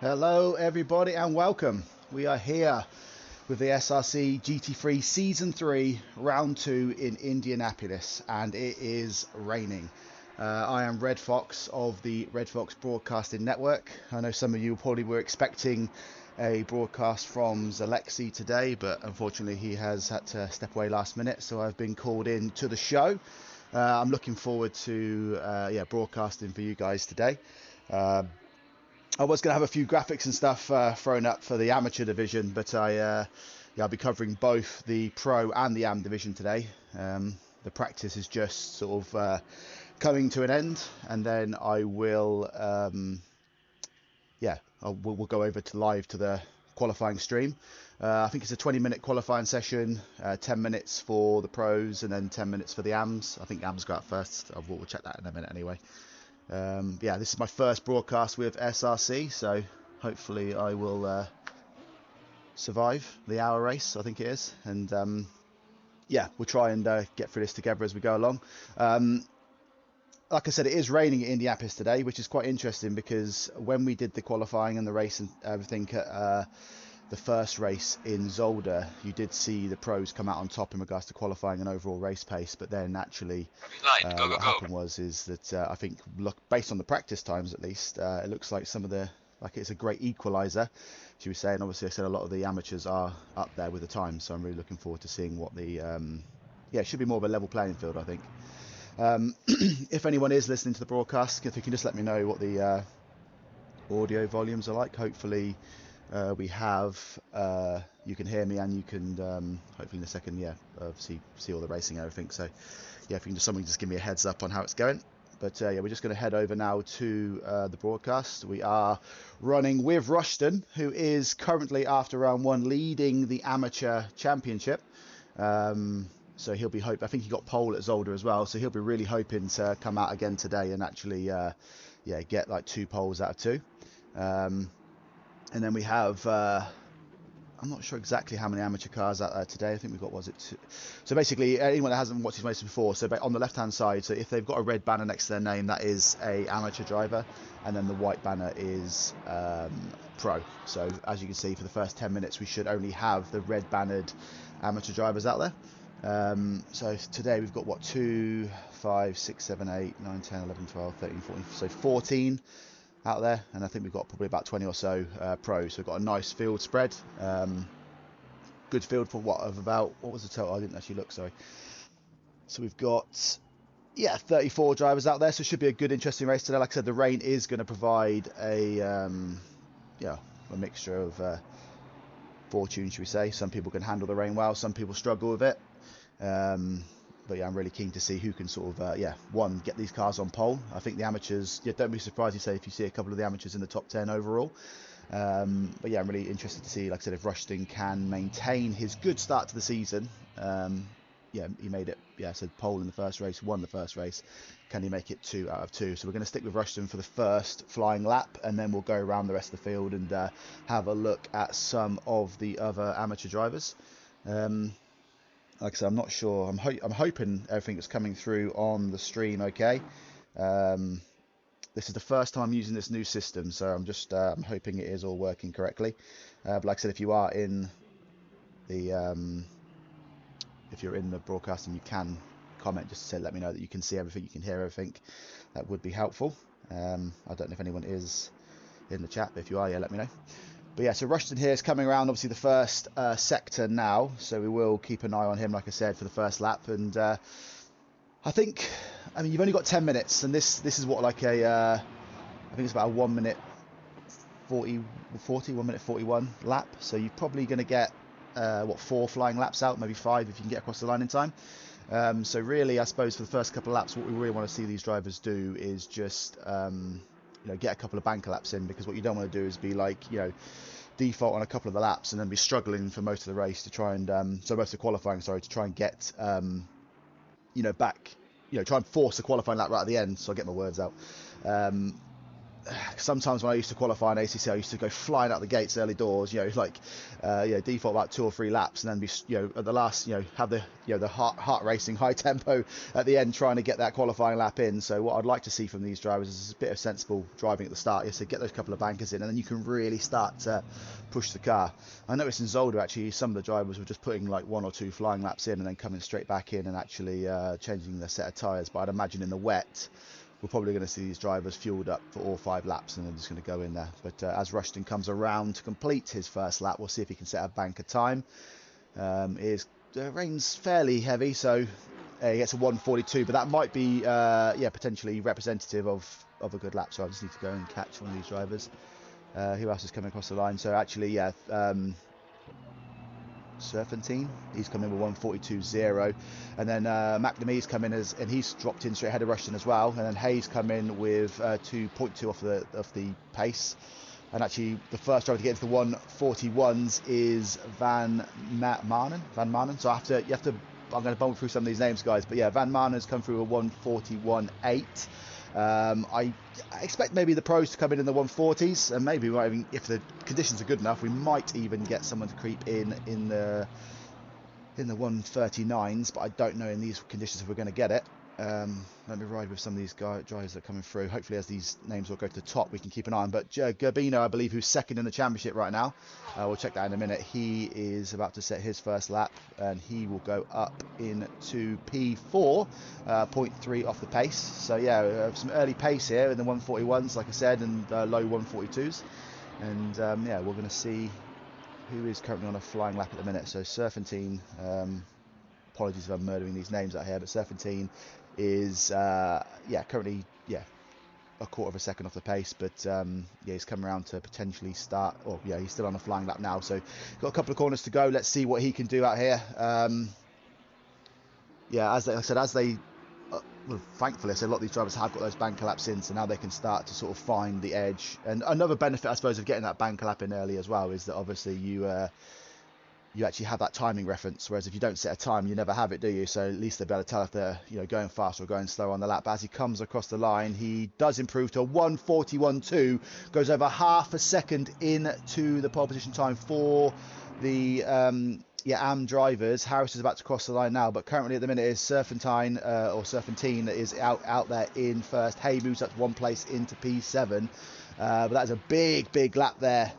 Hello everybody and welcome. We are here with the SRC GT3 Season 3 Round 2 in Indianapolis, and it is raining. I am Red Fox of the Red Fox Broadcasting Network. I know some of you probably were expecting a broadcast from Zalexi today, but unfortunately he has had to step away last minute, so I've been called in to the show. I'm looking forward to broadcasting for you guys today. I was going to have a few graphics and stuff thrown up for the amateur division, but I'll be covering both the pro and the AM division today. The practice is just sort of coming to an end, and then I will, we'll go over to live to the qualifying stream. I think it's a 20-minute qualifying session, 10 minutes for the pros, and then 10 minutes for the AMs. I think the AMs go out first. We'll check that in a minute anyway. This is my first broadcast with SRC, so hopefully I will survive the hour race, I think it is, and we'll try and get through this together as we go along. Like I said, it is raining at Indianapolis today, which is quite interesting because when we did the qualifying and the race and everything at the first race in Zolder, you did see the pros come out on top in regards to qualifying and overall race pace, but then actually what happened is that I think, based on the practice times at least, it looks like it's a great equaliser, should we say, and obviously I said a lot of the amateurs are up there with the time, so I'm really looking forward to seeing what the it should be more of a level playing field, I think. If anyone is listening to the broadcast, if you can just let me know what the audio volumes are like. Hopefully we have you can hear me, and you can hopefully in a second see all the racing and everything. So if you can just give me a heads up on how it's going. But we're just going to head over now to the broadcast. We are running with Rushton, who is currently, after round 1, leading the amateur championship. So he'll be I think he got pole at Zolder as well, so he'll be really hoping to come out again today and actually get like 2 poles out of 2. And then we have I'm not sure exactly how many amateur cars out there today. I think we've got, two? So basically, anyone that hasn't watched these races before, so on the left-hand side, so if they've got a red banner next to their name, that is a amateur driver, and then the white banner is pro. So as you can see, for the first 10 minutes, we should only have the red bannered amateur drivers out there. So today we've got 2, 5, 6, 7, 8, 9, 10, 11, 12, 13, 14, so 14 out there, and I think we've got probably about 20 or so pros. So we've got a nice field spread, good field for what was the total? I didn't actually look, sorry. So we've got 34 drivers out there, so it should be a good, interesting race today. Like I said, the rain is going to provide a mixture of fortune, should we say. Some people can handle the rain well, some people struggle with it. But I'm really keen to see who can sort of, get these cars on pole. I think the amateurs, don't be surprised if you see a couple of the amateurs in the top 10 overall. But I'm really interested to see, like I said, if Rushton can maintain his good start to the season. He made it, so pole in the first race, won the first race. Can he make it 2 out of 2? So we're going to stick with Rushton for the first flying lap, and then we'll go around the rest of the field and have a look at some of the other amateur drivers. Like I said, I'm not sure. I'm hoping everything that's coming through on the stream okay. This is the first time I'm using this new system, so I'm hoping it is all working correctly. But like I said, if you are in the if you're in the broadcast and you can comment, just to let me know that you can see everything, you can hear everything. That would be helpful. I don't know if anyone is in the chat, but if you are, let me know. But so Rushton here is coming around, obviously, the first sector now, so we will keep an eye on him, like I said, for the first lap. And I think, you've only got 10 minutes, and this is what, I think it's about a 1 minute 1 minute 41 lap. So you're probably going to get 4 flying laps out, maybe 5 if you can get across the line in time. So really, I suppose for the first couple of laps, what we really want to see these drivers do is just get a couple of banker laps in, because what you don't want to do is be default on a couple of the laps and then be struggling for most of the race to try and most of the qualifying, to try and get back, try and force a qualifying lap right at the end, so I get my words out. sometimes when I used to qualify in ACC, I used to go flying out the gates early doors, like default about 2 or 3 laps, and then be at the last, have the the heart racing, high tempo at the end, trying to get that qualifying lap in. So what I'd like to see from these drivers is a bit of sensible driving at the start, so get those couple of bankers in, and then you can really start to push the car. I noticed in Zolder actually some of the drivers were just putting like 1 or 2 flying laps in and then coming straight back in and actually changing their set of tyres. But I'd imagine in the wet, we're probably going to see these drivers fueled up for all 5 laps and they're just going to go in there. But as Rushton comes around to complete his first lap, we'll see if he can set a banker time. Rain's fairly heavy, so he gets a 1:42, but that might be potentially representative of a good lap. So I just need to go and catch one of these drivers. Who else is coming across the line? So actually, Serpentine, he's come in with 1:42.0, and then McNamee's come in and he's dropped in straight ahead of Rushton as well, and then Hayes come in with 2.2 off the pace. And actually, the first driver to get into the 1:41s is Van Manen. So I'm going to bump through some of these names, guys. But yeah, Van Manen's come through a 1:41.8. I expect maybe the pros to come in the 140s, and maybe if the conditions are good enough, we might even get someone to creep in the 139s. But I don't know in these conditions if we're going to get it. Let me ride with some of these drivers that are coming through. Hopefully, as these names will go to the top, we can keep an eye on. But Gerbino, I believe, who's second in the championship right now, we'll check that in a minute. He is about to set his first lap, and he will go up into P4, 0.3 off the pace. So yeah, some early pace here in the 141s, like I said, and low 142s. And we're going to see who is currently on a flying lap at the minute. So Serpentine, apologies if I'm murdering these names out here, but Serpentine is currently a quarter of a second off the pace, but he's come around to potentially start, he's still on a flying lap now, so got a couple of corners to go. Let's see what he can do out here. Thankfully, a lot of these drivers have got those banker laps in, so now they can start to sort of find the edge. And another benefit, I suppose, of getting that banker lap in early as well is that obviously you actually have that timing reference, whereas if you don't set a time, you never have it, do you? So at least they'll be able to tell if they're going fast or going slow on the lap. But as he comes across the line, he does improve to a 1:41.2, goes over half a second into the pole position time for the AM drivers. Harris is about to cross the line now, but currently at the minute is Serpentine that is out there in first. Hay moves up 1 place into P7, but that's a big lap there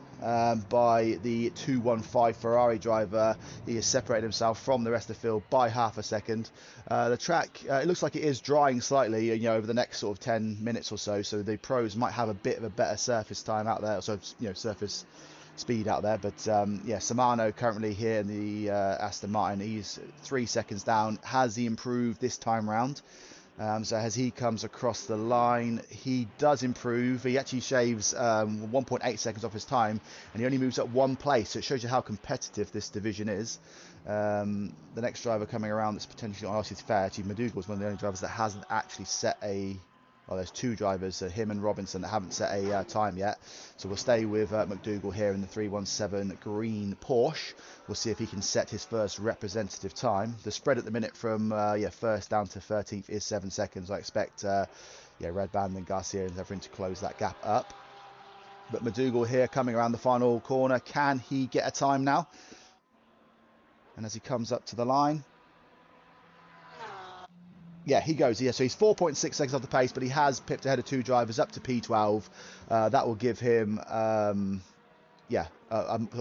by the 215 Ferrari driver. He has separated himself from the rest of the field by half a second. The track, it looks like it is drying slightly, over the next sort of 10 minutes or so. So the pros might have a bit of a better surface time out there, so surface speed out there. But Samano currently here in the Aston Martin, he's 3 seconds down. Has he improved this time round? So as he comes across the line, he does improve. He actually shaves 1.8 seconds off his time, and he only moves up 1 place. So it shows you how competitive this division is. The next driver coming around that's potentially on us is fair. Actually, McDougall's one of the only drivers that hasn't actually set a... Well, there's 2 drivers, him and Robinson, that haven't set a time yet. So we'll stay with McDougall here in the 317 green Porsche. We'll see if he can set his first representative time. The spread at the minute from first down to 13th is 7 seconds. I expect Red Band and Garcia and everything to close that gap up. But McDougall here coming around the final corner. Can he get a time now? And as he comes up to the line, yeah, he goes. Yeah, so he's 4.6 seconds off the pace, but he has pipped ahead of 2 drivers up to P12. That will give him, a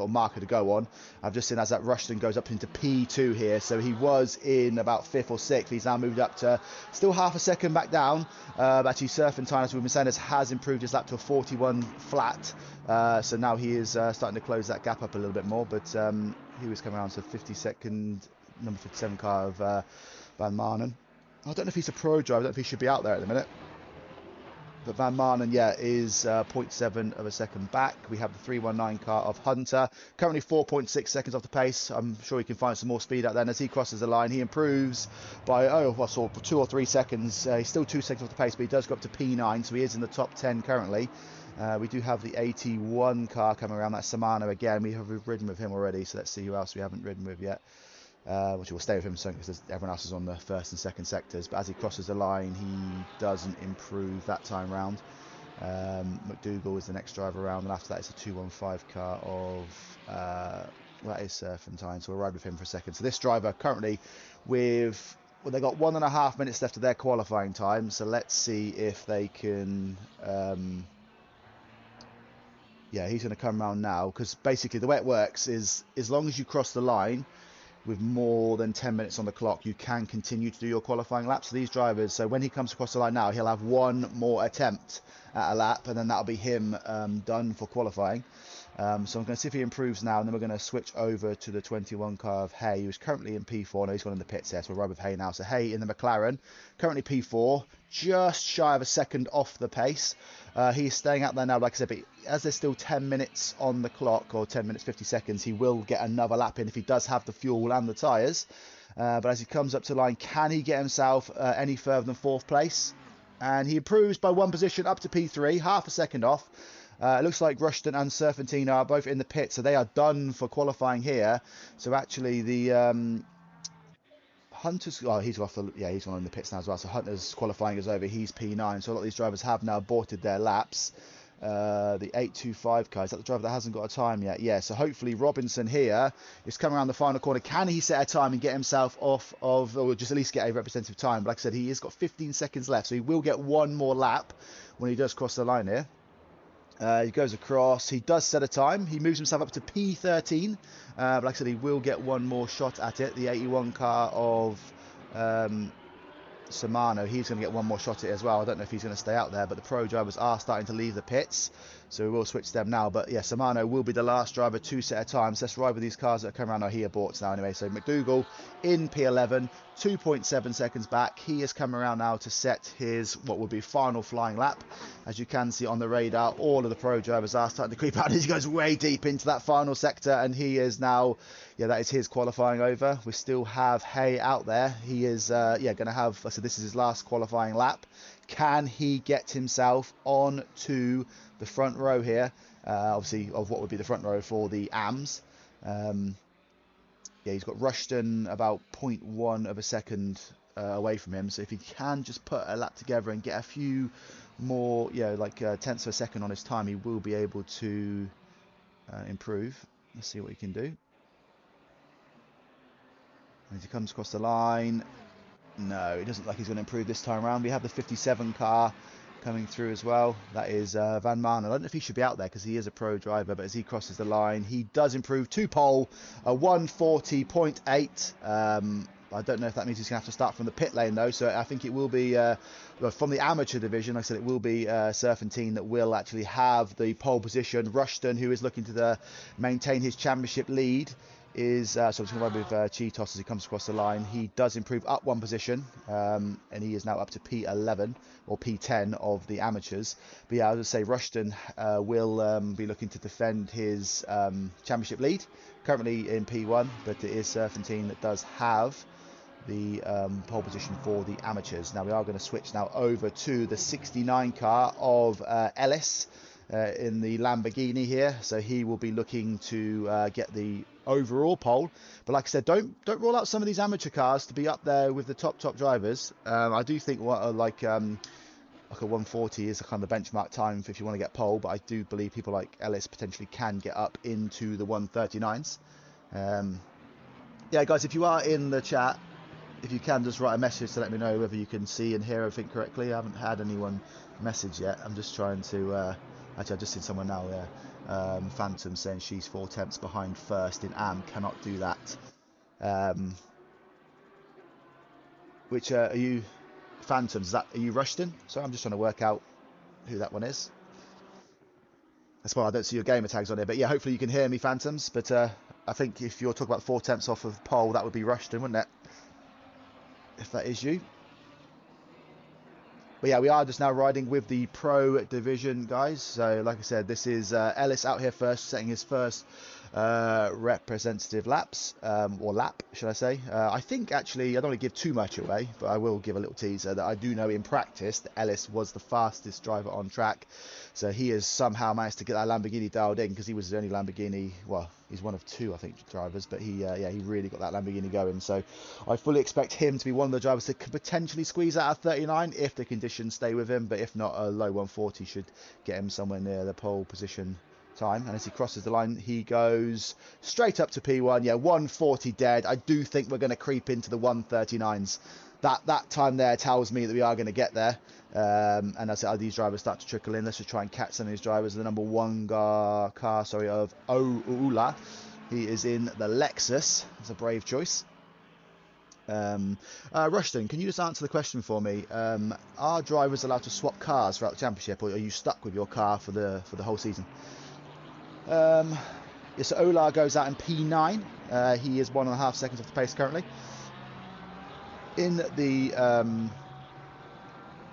marker to go on. I've just seen as that Rushton goes up into P2 here. So he was in about 5th or 6th. He's now moved up to still half a second back down. Actually, Serpentine, as we've been saying, has improved his lap to a 41 flat. So now he is starting to close that gap up a little bit more. But he was coming around to 52nd, number 57 car of Van Manen. I don't know if he's a pro driver. I don't know if he should be out there at the minute. But Van Manen, is 0.7 of a second back. We have the 319 car of Hunter. Currently 4.6 seconds off the pace. I'm sure he can find some more speed out there. And as he crosses the line, he improves by, 2 or 3 seconds. He's still 2 seconds off the pace, but he does go up to P9. So he is in the top 10 currently. We do have the 81 car coming around. That's Samano again. We have ridden with him already. So let's see who else we haven't ridden with yet. Which will stay with him because everyone else is on the first and second sectors. But as he crosses the line, he doesn't improve that time round. McDougall is the next driver around, and after that it's a 215 car of that is Serpentine, so we'll ride with him for a second. So this driver currently with, well, they've got 1.5 minutes left of their qualifying time, so let's see if they can yeah, he's going to come around now, because basically the way it works is as long as you cross the line with more than 10 minutes on the clock, you can continue to do your qualifying laps. So these drivers, so when he comes across the line now, he'll have one more attempt at a lap, and then that'll be him done for qualifying. So I'm going to see if he improves now, and then we're going to switch over to the 21 car of Hay, who's currently in P4. No, he's gone in the pits there, so we'll ride with Hay now. So Hay in the McLaren, currently P4, just shy of a second off the pace. He's staying out there now, like I said, but as there's still 10 minutes on the clock, or 10 minutes 50 seconds, he will get another lap in if he does have the fuel and the tyres. But as he comes up to the line, can he get himself any further than 4th place? And he improves by 1 position up to P3, half a second off. It looks like Rushton and Serpentine are both in the pit, so they are done for qualifying here. So actually the Hunter's, oh, he's off the, yeah, he's on in the pits now as well. So Hunter's qualifying is over. He's P9. So a lot of these drivers have now aborted their laps. The 825 car, is that the driver that hasn't got a time yet? Yeah, so hopefully Robinson here is coming around the final corner. Can he set a time and get himself off of, or just at least get a representative time? But like I said, he has got 15 seconds left, so he will get one more lap when he does cross the line here. He goes across, he does set a time, he moves himself up to P13, but like I said, he will get one more shot at it. The 81 car of Samano, he's going to get one more shot at it as well. I don't know if he's going to stay out there, but the pro drivers are starting to leave the pits, so we will switch them now. But yeah, Samano will be the last driver to set a time, so let's ride with these cars that are coming around. He aborts now anyway, so McDougall in P11, 2.7 seconds back. He has come around now to set his, what will be final flying lap. As you can see on the radar, all of the pro drivers are starting to creep out. He goes way deep into that final sector, and he is now, yeah, that is his qualifying over. We still have Hay out there. He is, yeah, going to have, so this is his last qualifying lap. Can he get himself on to the front row here? Obviously, of what would be the front row for the AMS. Yeah, he's got Rushton about 0.1 of a second away from him. So if he can just put a lap together and get a few more, yeah, like tenths of a second on his time, he will be able to improve. Let's see what he can do. As he comes across the line, no, it doesn't look like he's going to improve this time around. We have the 57 car coming through as well. That is Van Maan. I don't know if he should be out there because he is a pro driver, but as he crosses the line, he does improve to pole, a 140.8. I don't know if that means he's going to have to start from the pit lane though, so I think it will be from the amateur division. Like I said, it will be Serpentine that will actually have the pole position. Rushton, who is looking to maintain his championship lead, is so I'm just going to ride with Cheetos as he comes across the line. He does improve up 1 position, and he is now up to P11 or P10 of the amateurs. But yeah, I would say Rushton will be looking to defend his championship lead, currently in P1, but it is Serpentine that does have the pole position for the amateurs. Now we are going to switch now over to the 69 car of Ellis in the Lamborghini here, so he will be looking to get the overall pole. But like I said, don't roll out some of these amateur cars to be up there with the top drivers. I do think what like a 140 is a kind of the benchmark time for if you want to get pole, but I do believe people like Ellis potentially can get up into the 139s. Yeah, guys, if you are in the chat, if you can just write a message to let me know whether you can see and hear everything correctly. I haven't had anyone message yet. I'm just trying to actually, I've just seen someone now there. Phantom saying she's 4 tenths behind first in AM, cannot do that. Which are you, Phantoms? Is that, are you Rushton? Sorry, I'm just trying to work out who that one is. That's why I don't see your gamer tags on here. But yeah, hopefully you can hear me, Phantoms. But I think if you're talking about 4 tenths off of pole, that would be Rushton, wouldn't it? If that is you. But yeah, we are just now riding with the pro division, guys. So like I said, this is Ellis out here first, setting his first representative laps, or lap, should I say. I think, actually, I don't want to give too much away, but I will give a little teaser that I do know in practice that Ellis was the fastest driver on track. So he has somehow managed to get that Lamborghini dialed in, because he was the only Lamborghini, well, he's one of two, I think, drivers, but he really got that Lamborghini going. So I fully expect him to be one of the drivers that could potentially squeeze out of 39 if the conditions stay with him, but if not, a low 140 should get him somewhere near the pole position time. And as he crosses the line, he goes straight up to P1. Yeah, 140 dead. I do think we're going to creep into the 139s. That time there tells me that we are going to get there. And as these drivers start to trickle in, let's just try and catch some of these drivers. The number one car of Oula. He is in the Lexus. It's a brave choice. Rushton, can you just answer the question for me? Are drivers allowed to swap cars throughout the championship, or are you stuck with your car for the whole season? So Ola goes out in P9. He is 1.5 seconds off the pace currently. In the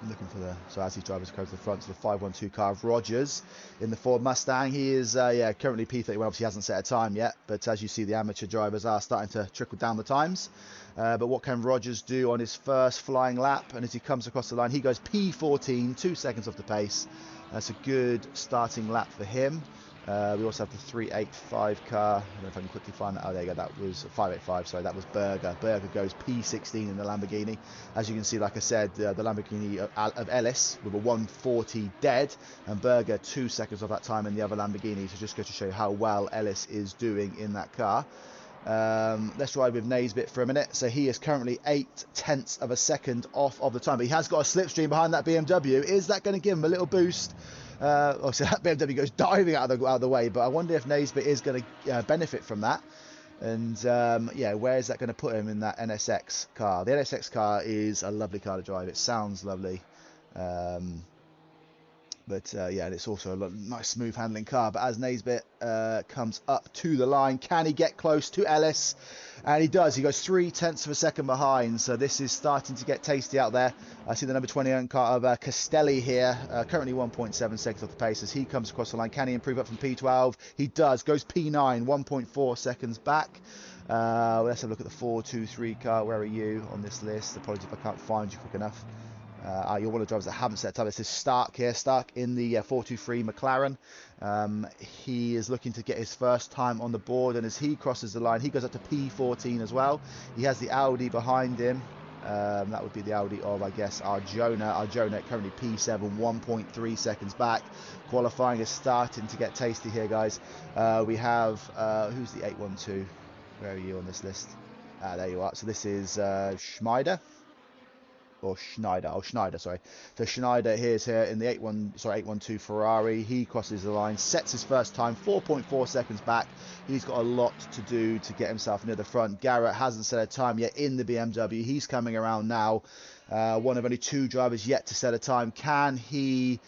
looking for so as these drivers go to the front, so the 512 car of Rogers in the Ford Mustang. He is currently P31. Obviously hasn't set a time yet, but as you see, the amateur drivers are starting to trickle down the times. But what can Rogers do on his first flying lap? And as he comes across the line, he goes P14, 2 seconds off the pace. That's a good starting lap for him. We also have the 385 car. I don't know if I can quickly find that. Oh, there you go. That was 585. Sorry, that was Berger. Berger goes P16 in the Lamborghini. As you can see, like I said, the Lamborghini of Ellis with a 140 dead, and Berger 2 seconds off that time in the other Lamborghini. So just go to show you how well Ellis is doing in that car. Let's ride with Naisbitt for a minute. So he is currently 0.8 of a second off of the time, but he has got a slipstream behind that BMW. Is that going to give him a little boost? Obviously that BMW goes diving out of the way, but I wonder if Naisbitt is going to benefit from that. And yeah, where is that going to put him in that NSX car? The NSX car is a lovely car to drive. It sounds lovely. But yeah, and it's also a nice smooth handling car. But as Naisbitt comes up to the line, can he get close to Ellis? And he does. He goes 0.3 of a second behind. So this is starting to get tasty out there. I see the number 21 car of Castelli here, currently 1.7 seconds off the pace as he comes across the line. Can he improve up from P12? He does. Goes P9, 1.4 seconds back. Let's have a look at the 423 car. Where are you on this list? Apologies if I can't find you quick enough. You're one of the drivers that haven't set time. This is Stark here. Stark in the 423 McLaren. He is looking to get his first time on the board, and as he crosses the line, he goes up to P14 as well. He has the Audi behind him. That would be the Audi of, I guess, Arjona. Arjona currently P7, 1.3 seconds back. Qualifying is starting to get tasty here, guys. We have, who's the 812? Where are you on this list? There you are. So this is Schmeider. Or Schneider, Schneider, sorry. So Schneider is here in the 812 Ferrari. He crosses the line, sets his first time, 4.4 seconds back. He's got a lot to do to get himself near the front. Garrett hasn't set a time yet in the BMW. He's coming around now. One of only 2 drivers yet to set a time. Can he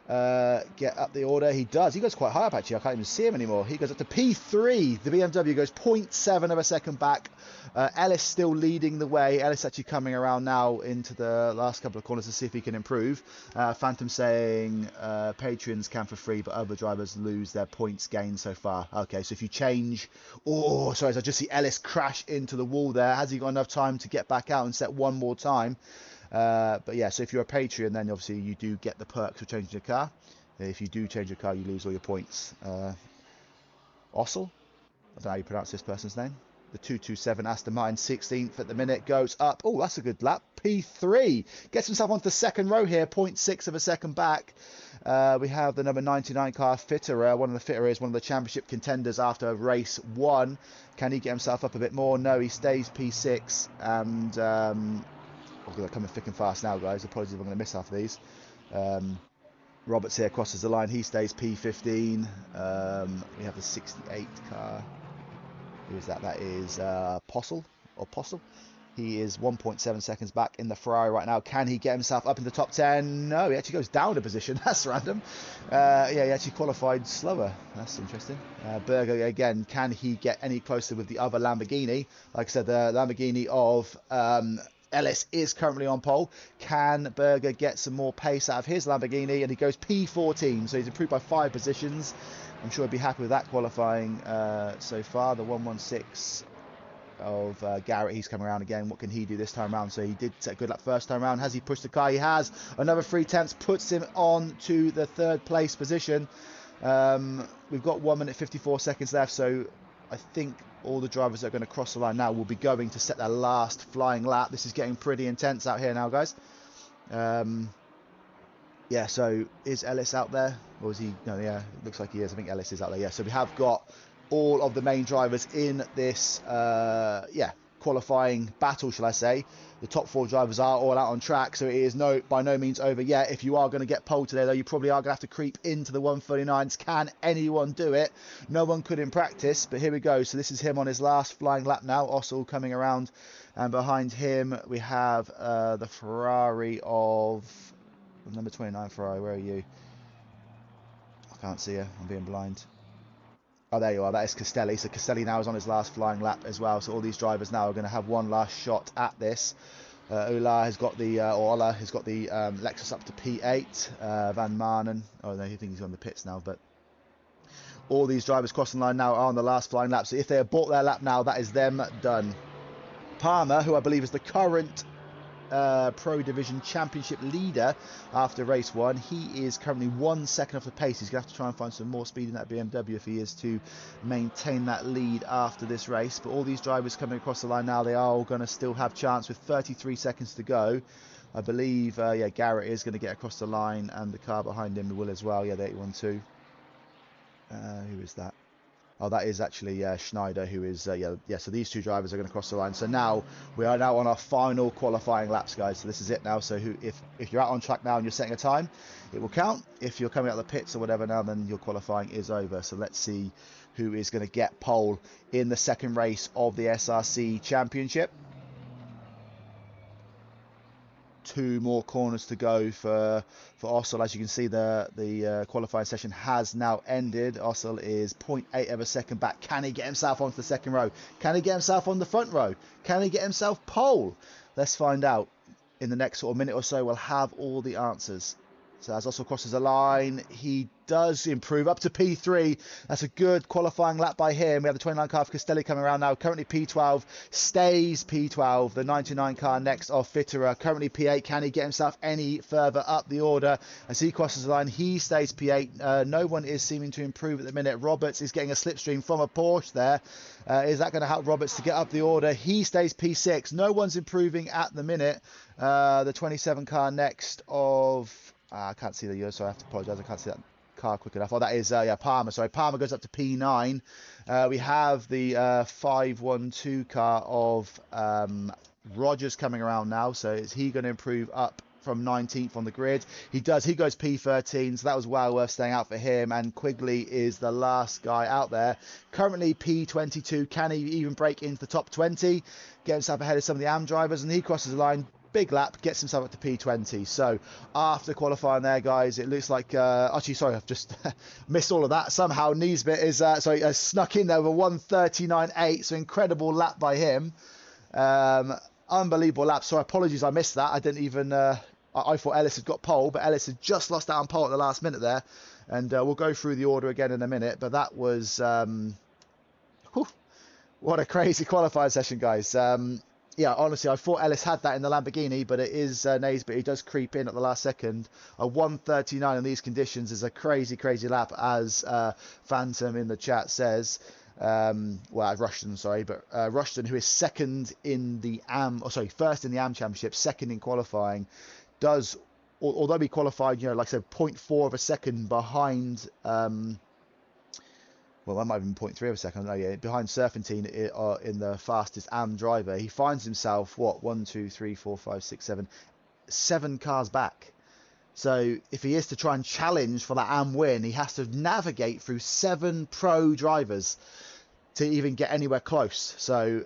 get up the order? He does. He goes quite high up, actually. I can't even see him anymore. He goes up to P3. The BMW goes 0.7 of a second back. Ellis still leading the way. Ellis actually coming around now into the last couple of corners to see if he can improve. Phantom saying patrons can for free, but other drivers lose their points gained so far. Okay, so if you change... Oh, sorry, so I just see Ellis crash into the wall there. Has he got enough time to get back out and set one more time? But yeah, so if you're a Patreon, then obviously you do get the perks of changing your car. If you do change your car, you lose all your points. Ossel? I don't know how you pronounce this person's name. The 227 Aston Martin, 16th at the minute, goes up. Oh, that's a good lap. P3. Gets himself onto the second row here, 0.6 of a second back. We have the number 99 car, Fitterer. One of the Fitterers, one of the championship contenders after race 1. Can he get himself up a bit more? No, he stays P6. And... oh, they're coming thick and fast now, guys. Apologies if I'm going to miss half of these. Roberts here crosses the line. He stays P15. We have the 68 car. Who is that? That is Postle. He is 1.7 seconds back in the Ferrari right now. Can he get himself up in the top 10? No, he actually goes down a position. That's random. Yeah, he actually qualified slower. That's interesting. Berger, again, can he get any closer with the other Lamborghini? Like I said, the Lamborghini of Ellis is currently on pole. Can Berger get some more pace out of his Lamborghini? And he goes P14, so he's improved by 5 positions. I'm sure he'd be happy with that qualifying so far. The 116 of Garrett, he's coming around again. What can he do this time around? So he did set a good lap first time around. Has he pushed the car? He has. Another 3 tenths puts him on to the 3rd place position. We've got 1 minute 54 seconds left, so I think all the drivers that are going to cross the line now will be going to set their last flying lap. This is getting pretty intense out here now, guys. Yeah, so is Ellis out there? Or is he? No, yeah, it looks like he is. I think Ellis is out there. Yeah, so we have got all of the main drivers in this, qualifying battle, shall I say. The top 4 drivers are all out on track, so it is by no means over yet. If you are going to get pole today, though, you probably are going to have to creep into the 139s. Can anyone do it? No one could in practice, but here we go. So this is him on his last flying lap now. Ossel coming around, and behind him we have the Ferrari of number 29 Ferrari. Where are you? I can't see you. I'm being blind. Oh, there you are. That is Castelli. So Castelli now is on his last flying lap as well. So all these drivers now are going to have one last shot at this. Ola has got the Lexus up to P8. Van Maanen. Oh, no, I think he's on the pits now. But all these drivers crossing the line now are on the last flying lap. So if they have bought their lap now, that is them done. Palmer, who I believe is the current Pro Division Championship leader after race 1. He is currently 1 second off the pace. He's going to have to try and find some more speed in that BMW if he is to maintain that lead after this race. But all these drivers coming across the line now, they are all going to still have chance with 33 seconds to go. I believe, Garrett is going to get across the line, and the car behind him will as well. Yeah, the 812. Who is that? Oh, that is actually Schneider, who is, so these 2 drivers are going to cross the line. So now, we are now on our final qualifying laps, guys. So this is it now. So if you're out on track now and you're setting a time, it will count. If you're coming out of the pits or whatever now, then your qualifying is over. So let's see who is going to get pole in the 2nd race of the SRC Championship. 2 more corners to go for Ossel. As you can see, the qualifying session has now ended. Ossel is 0.8 of a second back. Can he get himself onto the 2nd row? Can he get himself on the front row? Can he get himself pole? Let's find out. In the next sort of minute or so, we'll have all the answers. So as Ossel crosses the line, he does improve up to P3. That's a good qualifying lap by him. We have the 29 car for Castelli coming around now. Currently P12, stays P12. The 99 car next of Fitterer, currently P8. Can he get himself any further up the order? As he crosses the line, he stays P8. No one is seeming to improve at the minute. Roberts is getting a slipstream from a Porsche there. Is that going to help Roberts to get up the order? He stays P6. No one's improving at the minute. The 27 car next of... I can't see the year, so I have to apologise. I can't see that car quick enough. Oh, that is Palmer. Sorry, Palmer goes up to P9. We have the 512 car of Rogers coming around now. So is he going to improve up from 19th on the grid? He does. He goes P13. So that was well worth staying out for him. And Quigley is the last guy out there. Currently P22. Can he even break into the top 20? Get himself ahead of some of the AM drivers. And he crosses the line. Big lap, gets himself up to P20. So after qualifying there, guys, it looks like actually, sorry, I've just missed all of that. Somehow Neesbit is snuck in there with a 1:39.8. So incredible lap by him. Unbelievable lap. So apologies, I missed that. I didn't even I thought Ellis had got pole, but Ellis had just lost out on pole at the last minute there. And we'll go through the order again in a minute. But that was what a crazy qualifying session, guys. Yeah, honestly, I thought Ellis had that in the Lamborghini, but it is Naisbitt who does creep in at the last second. A 1:39 in these conditions is a crazy, crazy lap, as Phantom in the chat says. Rushton, sorry, but Rushton, who is second in the first in the AM Championship, second in qualifying, does, although he qualified, like I said, 0.4 of a second behind. Well, that might have been 0.3 of a second. No, yeah, behind Serpentine in the fastest AM driver. He finds himself, 7 cars back. So if he is to try and challenge for that AM win, he has to navigate through 7 pro drivers to even get anywhere close. So,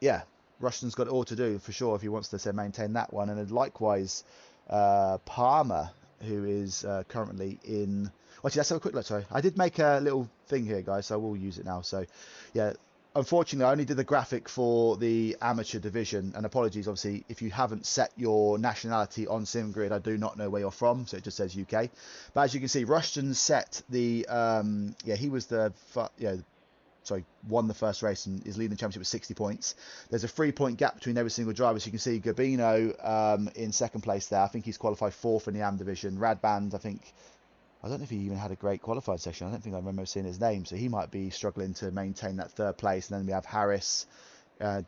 yeah, Rushton's got it all to do for sure if he wants to maintain that one. And then likewise, Palmer, who is currently in... Actually, let's have a quick look. Sorry, I did make a little thing here, guys, so I will use it now. So, yeah, unfortunately, I only did the graphic for the amateur division, and apologies, obviously, if you haven't set your nationality on SimGrid, I do not know where you're from, so it just says UK. But as you can see, Rushton set the, he was the, won the first race and is leading the championship with 60 points. There's a 3-point gap between every single driver, so you can see Gabino in second place there. I think he's qualified fourth in the AM division. Radband, I don't know if he even had a great qualifying session. I don't think I remember seeing his name, so he might be struggling to maintain that third place. And then we have Harris,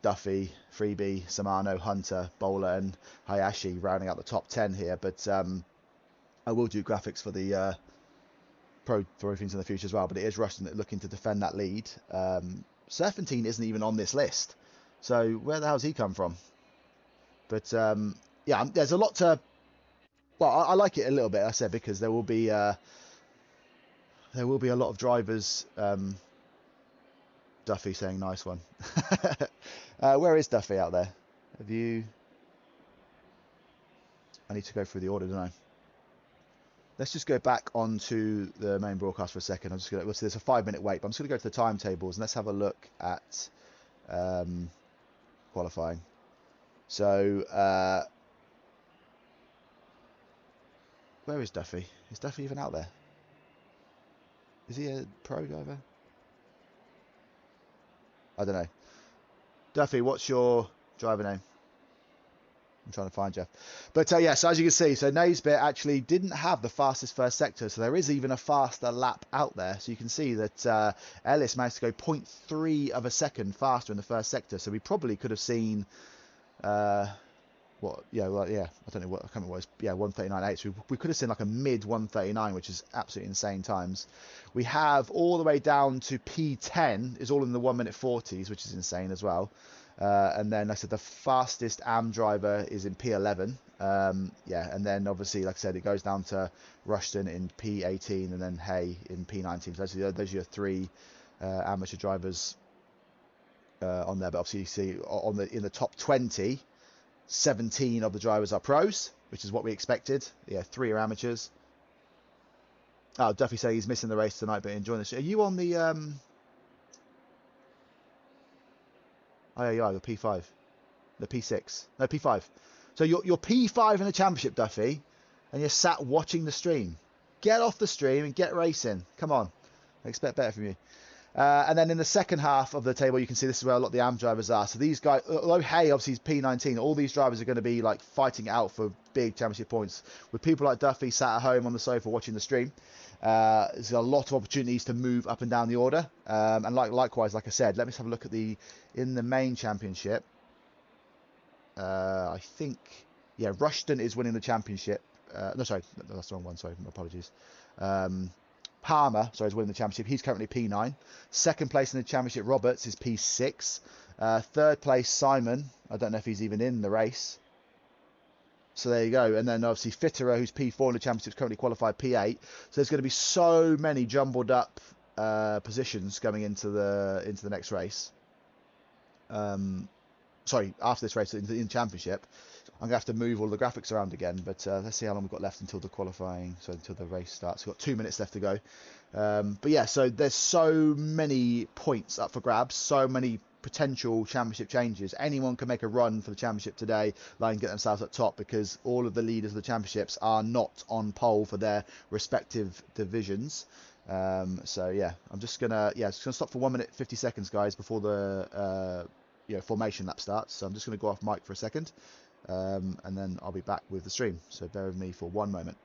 Duffy, Freebie, Samano, Hunter, Bowler, and Hayashi rounding out the top 10 here. But I will do graphics for the Pro things in the future as well. But it is Rushton looking to defend that lead. Serpentine isn't even on this list, so where the hell's he come from? But yeah, there's a lot to. Well, I like it a little bit, I said, because there will be a lot of drivers. Duffy saying nice one. Where is Duffy out there? Have you? I need to go through the order, don't I? Let's just go back onto the main broadcast for a second. I'm just going to. There's a 5-minute wait, but I'm just going to go to the timetables and let's have a look at qualifying. So where is Duffy? Is Duffy even out there? Is he a pro driver? I don't know. Duffy, what's your driver name? I'm trying to find you. But yeah, so as you can see, so Naisbitt actually didn't have the fastest first sector, so there is even a faster lap out there. So you can see that Ellis managed to go 0.3 of a second faster in the first sector. So we probably could have seen I don't know what, I can't remember what it was, 1:39.8. So we could have seen like a mid 1:39, which is absolutely insane times. We have all the way down to P10 is all in the 1:40s, which is insane as well. And then, like I said, the fastest AM driver is in P11. And then obviously, like I said, it goes down to Rushton in P18 and then Hay in P19. So those are your three amateur drivers on there. But obviously, you see in the top 20, 17 of the drivers are pros, which is what we expected. Yeah, 3 are amateurs. Oh, Duffy say he's missing the race tonight, but enjoying the show. Are you on the Oh yeah, you are. You're P5. The P6. No, P5. So you're P5 in the championship, Duffy, and you're sat watching the stream. Get off the stream and get racing. Come on. I expect better from you. And then in the second half of the table, you can see this is where a lot of the AM drivers are. So these guys, although Hay obviously is P19, all these drivers are going to be like fighting out for big championship points. With people like Duffy sat at home on the sofa watching the stream, there's a lot of opportunities to move up and down the order. And likewise, like I said, let me just have a look at in the main championship. I think, yeah, Rushton is winning the championship. No, sorry, that's the wrong one. Sorry, my apologies. Palmer, sorry, is winning the championship. He's currently P9. Second place in the championship, Roberts, is P6. Third place, Simon. I don't know if he's even in the race. So there you go. And then obviously Fitterer, who's P4 in the championship, is currently qualified P8. So there's going to be so many jumbled up positions going into the next race. Sorry, after this race in the championship. I'm going to have to move all the graphics around again, but let's see how long we've got left until the qualifying, so until the race starts. We've got 2 minutes left to go. But yeah, so there's so many points up for grabs, so many potential championship changes. Anyone can make a run for the championship today, and get themselves up top, because all of the leaders of the championships are not on pole for their respective divisions. So yeah, I'm just gonna stop for 1 minute 50 seconds, guys, before the formation lap starts. So I'm just gonna go off mic for a second. And then I'll be back with the stream, so bear with me for 1 moment.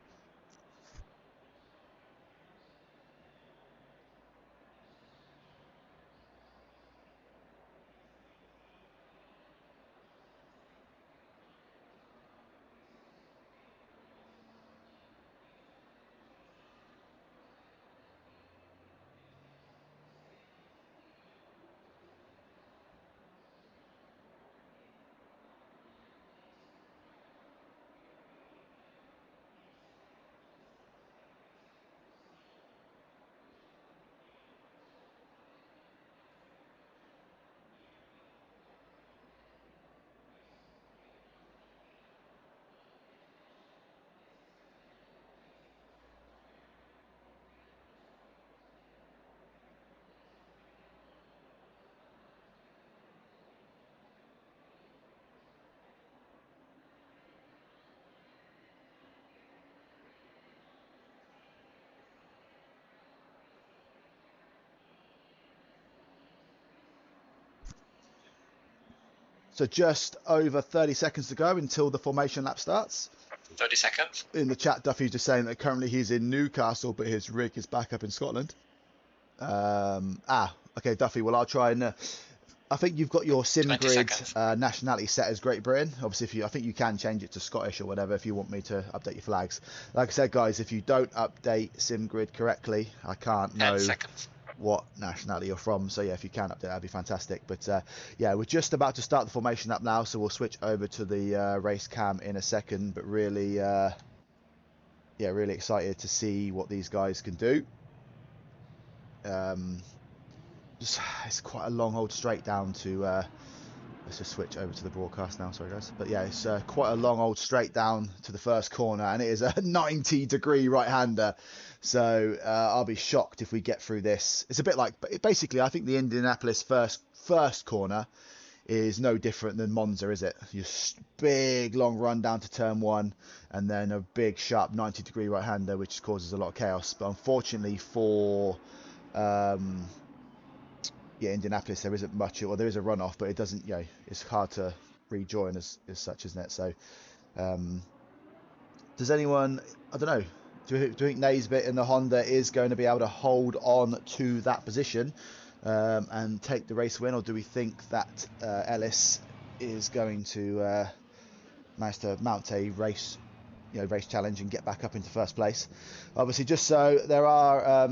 So just over 30 seconds to go until the formation lap starts. 30 seconds. In the chat, Duffy's just saying that currently he's in Newcastle, but his rig is back up in Scotland. Okay, Duffy. Well, I'll try and. I think you've got your SimGrid nationality set as Great Britain. Obviously, I think you can change it to Scottish or whatever if you want me to update your flags. Like I said, guys, if you don't update SimGrid correctly, I can't know what nationality you're from. So yeah, if you can update, that'd be fantastic. But yeah, we're just about to start the formation up now, so we'll switch over to the race cam in a second. But really, yeah, really excited to see what these guys can do. It's quite a long old straight down to let's just switch over to the broadcast now, sorry guys, but yeah, it's quite a long old straight down to the first corner, and it is a 90-degree right-hander, so I'll be shocked if we get through this. It's a bit like, basically I think the Indianapolis first corner is no different than Monza, is it? Just big long run down to turn 1, and then a big sharp 90-degree right-hander, which causes a lot of chaos. But unfortunately for yeah, Indianapolis, there isn't much, or there is a runoff, but it doesn't, you know, it's hard to rejoin as such, isn't it? So, does anyone, I don't know, do you think Naisbitt in the Honda is going to be able to hold on to that position and take the race win, or do we think that Ellis is going to manage to mount a race, race challenge and get back up into first place? Obviously, just so there are,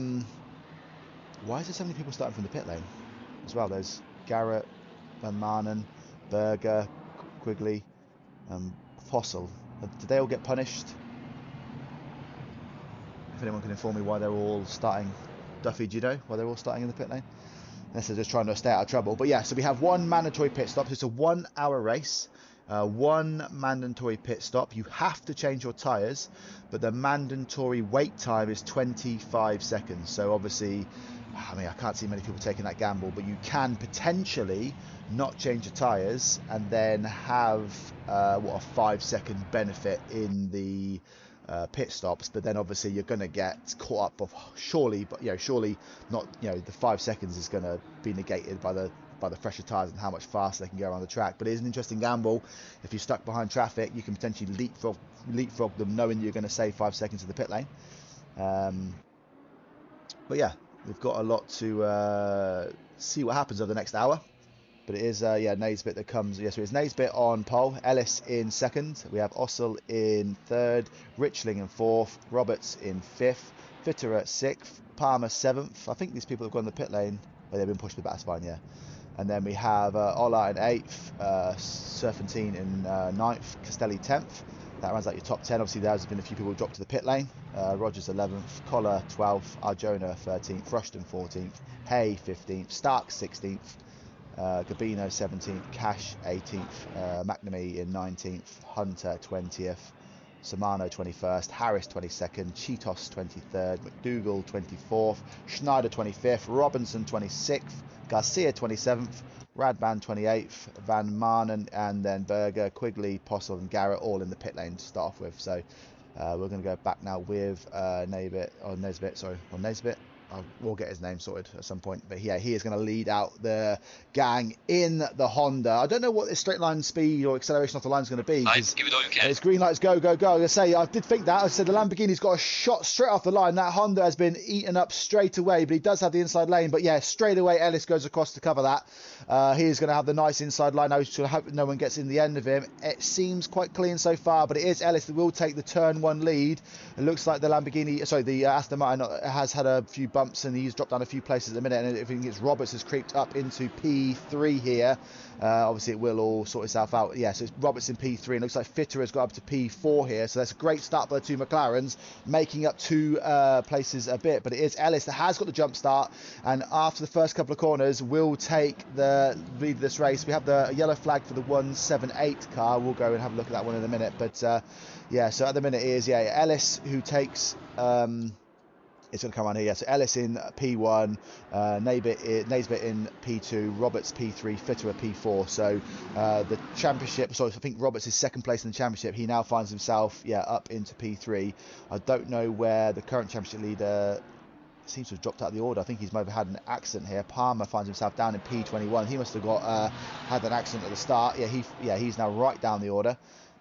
why is there so many people starting from the pit lane as well? There's Garrett, Van Marnen, Berger, Quigley, Fossil. Did they all get punished? If anyone can inform me why they're all starting. Duffy, do you know why they're all starting in the pit lane? Unless they're just trying to stay out of trouble. But yeah, so we have one mandatory pit stop. So it's a 1 hour race. One mandatory pit stop. You have to change your tyres, but the mandatory wait time is 25 seconds. So obviously, I mean, I can't see many people taking that gamble, but you can potentially not change your tyres and then have a 5-second benefit in the pit stops. But then obviously you're going to get caught up of surely not, the 5 seconds is going to be negated by the fresher tyres and how much faster they can go around the track. But it is an interesting gamble. If you're stuck behind traffic, you can potentially leapfrog them, knowing that you're going to save 5 seconds in the pit lane. But yeah, we've got a lot to see what happens over the next hour. But it is, Naisbitt that comes. Yes, so it's Naisbitt on pole, Ellis in second. We have Ossel in third, Richling in fourth, Roberts in fifth, Fitterer 6th, Palmer 7th. I think these people have gone in the pit lane. Oh, they've been pushed to the back, fine, yeah. And then we have Ola in 8th, Serpentine in 9th, Castelli 10th. That runs out your top 10. Obviously, there's been a few people who dropped to the pit lane. Rogers 11th, Collar 12th, Arjona 13th, Rushton 14th, Hay 15th, Stark 16th, Gabino 17th, Cash 18th, McNamee in 19th, Hunter 20th, Samano 21st, Harris 22nd, Cheetos 23rd, McDougall 24th, Schneider 25th, Robinson 26th, Garcia 27th, Radban 28th, Van Marnen, and then Berger, Quigley, Postle and Garrett all in the pit lane to start off with. So we're going to go back now with Naisbitt. We'll get his name sorted at some point, but yeah, he is going to lead out the gang in the Honda. I don't know what this straight line speed or acceleration off the line is going to be. Give it all you can. It's green lights, go, go, go. I did think that. I said the Lamborghini's got a shot straight off the line. That Honda has been eaten up straight away, but he does have the inside lane. But yeah, straight away Ellis goes across to cover that. He is going to have the nice inside line. I should hope no one gets in the end of him. It seems quite clean so far, but it is Ellis that will take the turn 1 lead. It looks like the Aston Martin has had a few bumps and he's dropped down a few places at the minute, and if it's Roberts has creeped up into P3 here. Obviously it will all sort itself out. Yeah, so it's Roberts in P3, and it looks like Fitter has got up to P4 here, so that's a great start by the two McLarens, making up 2 places a bit. But it is Ellis that has got the jump start, and after the first couple of corners will take the lead of this race. We have the yellow flag for the 178 car. We'll go and have a look at that one in a minute. But yeah, so at the minute it is Ellis who takes it's going to come around here. So Ellis in P1, Naisbitt in P2, Roberts P3, Fitterer P4. So the championship, I think Roberts is second place in the championship. He now finds himself, up into P3. I don't know where the current championship leader seems to have dropped out of the order. I think he's maybe had an accident here. Palmer finds himself down in P21. He must have got had an accident at the start. He's now right down the order.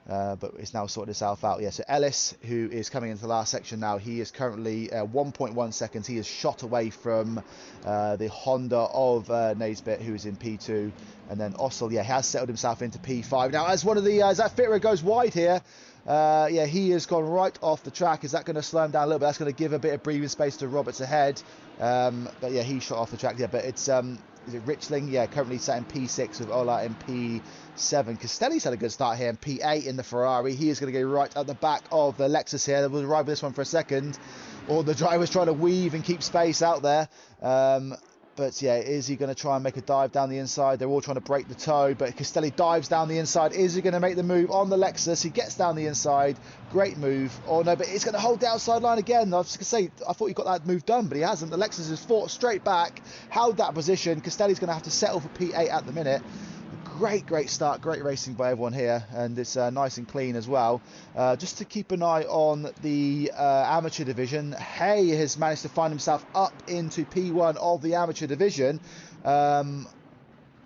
But it's now sorted itself out. So Ellis, who is coming into the last section now, he is currently 1.1 seconds. He is shot away from the Honda of Naisbitt, who is in P2. And then Ossel, he has settled himself into P5. Now, as one of the, as that Fitterer goes wide here, he has gone right off the track. Is that going to slow him down a little bit? That's going to give a bit of breathing space to Roberts ahead. But he shot off the track. But it's... is it Richling? Currently sat in P6 with Ola in P7. Castelli's had a good start here in P8 in the Ferrari. He is going to go right at the back of the Lexus here. We'll arrive with this one for a second. Or the driver's trying to weave and keep space out there. But is he going to try and make a dive down the inside? They're all trying to break the toe, but Castelli dives down the inside. Is he going to make the move on the Lexus? He gets down the inside. Great move. Oh no, but he's going to hold the outside line again. I was going to say, I thought he got that move done, but he hasn't. The Lexus has fought straight back, held that position. Castelli's going to have to settle for P8 at the minute. Great start, great racing by everyone here, and it's nice and clean as well. Just to keep an eye on the amateur division, Hay has managed to find himself up into P1 of the amateur division.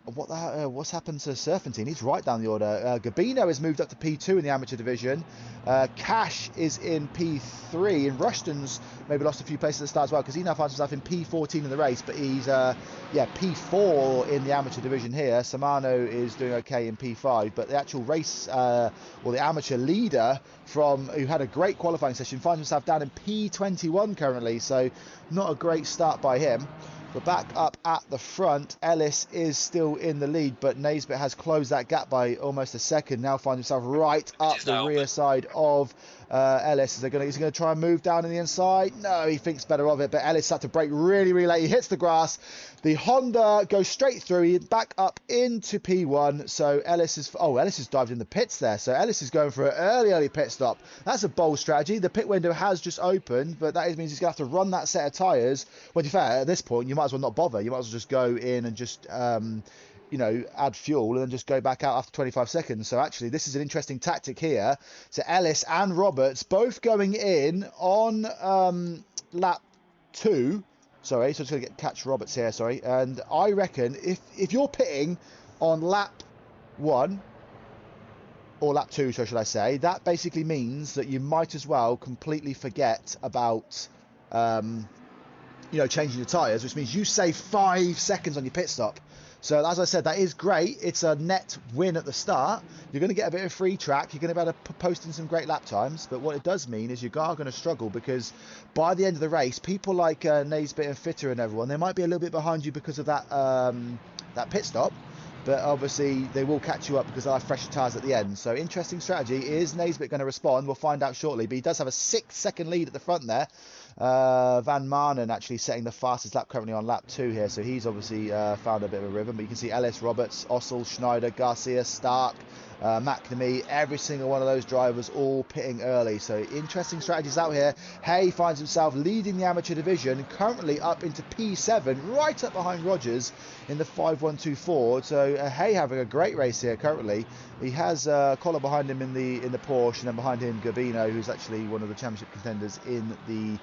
What's happened to Serpentine? He's right down the order. Gabino has moved up to P2 in the amateur division. Cash is in P3, and Rushton's maybe lost a few places at the start as well, because he now finds himself in P14 in the race, but he's P4 in the amateur division here. Samano is doing okay in P5, but the actual race, or the amateur leader who had a great qualifying session, finds himself down in P21 currently, so not a great start by him. But back up at the front, Ellis is still in the lead, but Naisbitt has closed that gap by almost a second. Now finds himself right up the rear side of Ellis. Is he going to try and move down in the inside? No, he thinks better of it, but Ellis had to brake really late. He hits the grass. The Honda goes straight through. He back up into P1. So Ellis has dived in the pits there. So Ellis is going for an early pit stop. That's a bold strategy. The pit window has just opened, but that means he's going to have to run that set of tyres. Well, to be fair, at this point, you might as well not bother. You might as well just go in and just add fuel and then just go back out after 25 seconds. So actually, this is an interesting tactic here. So Ellis and Roberts both going in on lap 2. Sorry, so I'm just going to catch Roberts here, sorry. And I reckon if you're pitting on lap 1, or lap 2, so should I say, that basically means that you might as well completely forget about changing your tyres, which means you save 5 seconds on your pit stop. So as I said, that is great. It's a net win at the start. You're going to get a bit of free track. You're going to be able to post in some great lap times. But what it does mean is you are going to struggle, because by the end of the race, people like Naisbitt and Fitter and everyone, they might be a little bit behind you because of that pit stop. But obviously, they will catch you up because they'll have fresher tyres at the end. So interesting strategy. Is Naisbitt going to respond? We'll find out shortly. But he does have a 6-second lead at the front there. Van Marnen actually setting the fastest lap currently on lap 2 here. So he's obviously found a bit of a rhythm. But you can see Ellis, Roberts, Ossel, Schneider, Garcia, Stark, McNamee, every single one of those drivers all pitting early. So interesting strategies out here. Hay finds himself leading the amateur division, currently up into P7, right up behind Rogers in the 5-1-2 Ford. So Hay having a great race here currently. He has Collar behind him in the Porsche, and then behind him Gabino, who's actually one of the championship contenders in the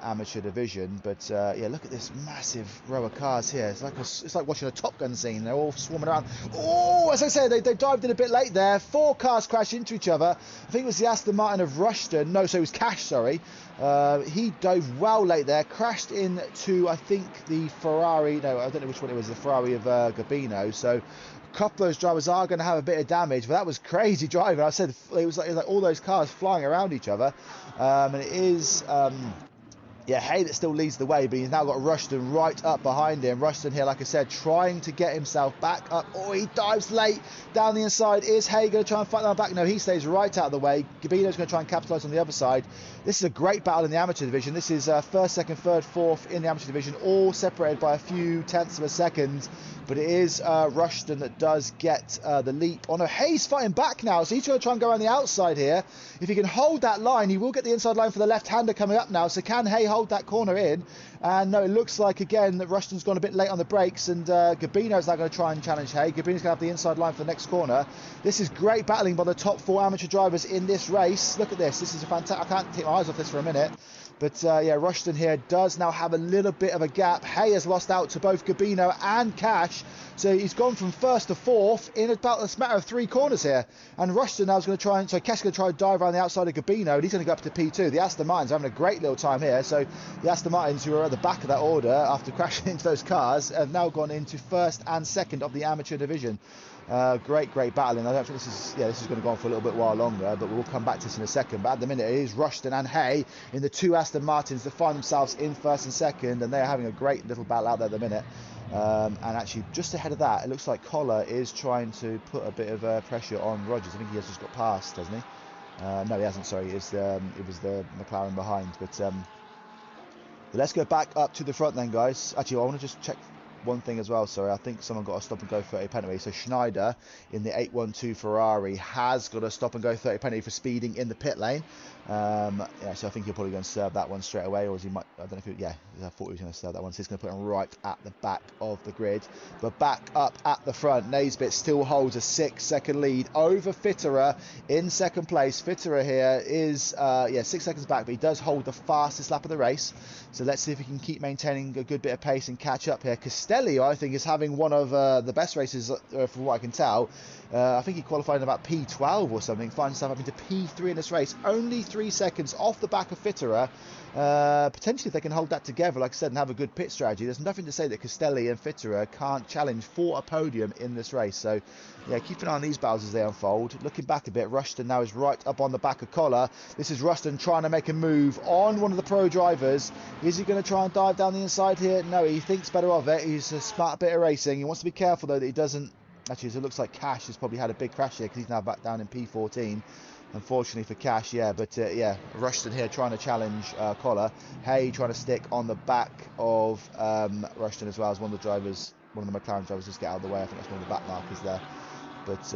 amateur division. But look at this massive row of cars here. It's like watching a Top Gun scene. They're all swarming around. Oh, as I said, they dived in a bit late there. 4 cars crashed into each other. I think it was the Aston Martin of Rushton. No, so it was Cash, sorry. He dove well late there, crashed into, I think, the Ferrari. No, I don't know which one it was, the Ferrari of Gabino. So a couple of those drivers are going to have a bit of damage, but that was crazy driving. I said it was like all those cars flying around each other. And it is Hay that still leads the way, but he's now got Rushton right up behind him. Rushton here, like I said, trying to get himself back up. Oh, he dives late down the inside. Is Hay going to try and fight that back? No, he stays right out of the way. Gabino's going to try and capitalise on the other side. This is a great battle in the amateur division. This is first, second, third, fourth in the amateur division, all separated by a few tenths of a second. But it is Rushton that does get the leap. Oh no, Hay's fighting back now, so he's going to try and go around the outside here. If he can hold that line, he will get the inside line for the left-hander coming up now. So can Hay hold that corner in? And no, it looks like again that Rushton's gone a bit late on the brakes, and Gabino's now going to try and challenge Hay. Gabino's going to have the inside line for the next corner. This is great battling by the top 4 amateur drivers in this race. Look at this. This is a fantastic. I can't take my eyes off this for a minute. But yeah, Rushton here does now have a little bit of a gap. Hay has lost out to both Gabino and Cash. So he's gone from first to fourth in about a matter of 3 corners here. And Rushton now is going to try and, so Cash is going to try and dive around the outside of Gabino, and he's going to go up to P2. The Aston Martins are having a great little time here. So the Aston Martins, who are at the back of that order after crashing into those cars, have now gone into first and second of the amateur division. Great battling. I don't think this is going to go on for a little bit while longer, but we'll come back to this in a second. But at the minute, it is Rushton and Hay in the 2 Aston Martins that find themselves in first and second, and they're having a great little battle out there at the minute. And actually, just ahead of that, it looks like Collar is trying to put a bit of pressure on Rogers. I think he has just got past, hasn't he? No, he hasn't. Sorry, it was the McLaren behind. But let's go back up to the front then, guys. Actually, I want to just check one thing as well. Sorry, I think someone got a stop and go 30 penalty. So Schneider in the 812 Ferrari has got a stop and go 30 penalty for speeding in the pit lane. Yeah, so I think he'll probably go and serve that one straight away, or is he might, I don't know if he, yeah, I thought he was going to serve that one, so he's going to put him right at the back of the grid. But back up at the front, Naisbitt still holds a 6-second lead over Fitterer in second place. Fitterer here is 6 seconds back, but he does hold the fastest lap of the race. So let's see if he can keep maintaining a good bit of pace and catch up here. Castelli, I think, is having one of the best races from what I can tell. I think he qualified in about P12 or something, finds himself up into P3 in this race, only 3 seconds off the back of Fitterer. Potentially, if they can hold that together, like I said, and have a good pit strategy, there's nothing to say that Castelli and Fitterer can't challenge for a podium in this race. So, yeah, keep an eye on these battles as they unfold. Looking back a bit, Rushton now is right up on the back of Collar. This is Rushton trying to make a move on one of the pro drivers. Is he going to try and dive down the inside here? No, he thinks better of it. He's a smart bit of racing. He wants to be careful, though, that he doesn't. Actually, it looks like Cash has probably had a big crash here because he's now back down in P14. Unfortunately for Cash, yeah. But yeah, Rushton here trying to challenge Collar. Hay trying to stick on the back of Rushton as well as one of the drivers, one of the McLaren drivers, just get out of the way. I think that's one of the back markers there. But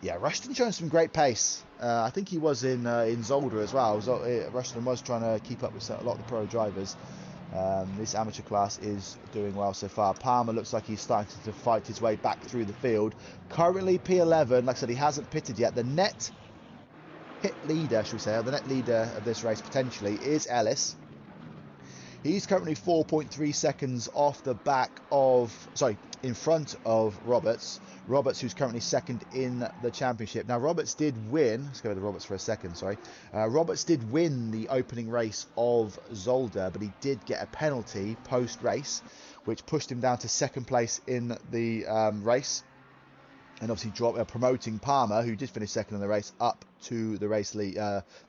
yeah, Rushton showing some great pace. I think he was in Zolder as well. Rushton was trying to keep up with a lot of the pro drivers. This amateur class is doing well so far. Palmer looks like he's starting to fight his way back through the field. Currently P11, like I said, he hasn't pitted yet. The net pit leader, should we say, or the net leader of this race potentially is Ellis. He's currently 4.3 seconds off the back of, sorry, in front of Roberts. Roberts, who's currently second in the championship. Now, Roberts did win. Let's go with Roberts for a second, sorry. Roberts did win the opening race of Zolder, but he did get a penalty post-race, which pushed him down to second place in the race. And obviously promoting Palmer, who did finish second in the race, up to the race lead,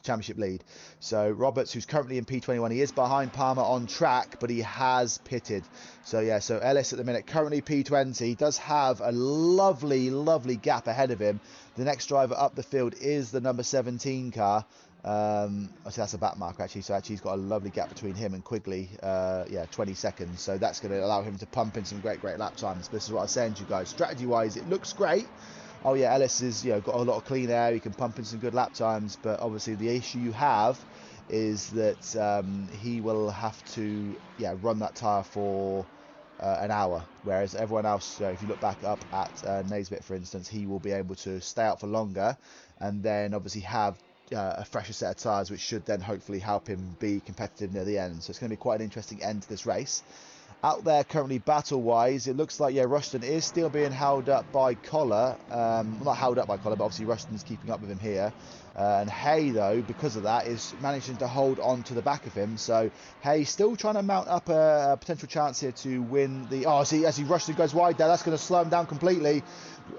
championship lead. So Roberts, who's currently in P21, he is behind Palmer on track, but he has pitted. So yeah, so Ellis at the minute, currently P20. He does have a lovely gap ahead of him. The next driver up the field is the number 17 car. So that's a back marker actually. So actually he's got a lovely gap between him and Quigley. Yeah, 20 seconds. So that's going to allow him to pump in some great lap times. But this is what I was saying to you guys. Strategy wise, it looks great. Oh yeah, Ellis has got a lot of clean air. He can pump in some good lap times. But obviously the issue you have is that he will have to run that tyre for an hour, whereas everyone else, if you look back up at Naisbitt for instance, he will be able to stay out for longer and then obviously have a fresher set of tyres, which should then hopefully help him be competitive near the end. So it's going to be quite an interesting end to this race. Out there currently battle-wise, it looks like, Rushton is still being held up by Collar. Not held up by Collar, but obviously Rushton's keeping up with him here. And Hay, though, because of that, is managing to hold on to the back of him. So Hay still trying to mount up a potential chance here to win the... Oh, see, as he Rushton goes wide there, that's going to slow him down completely.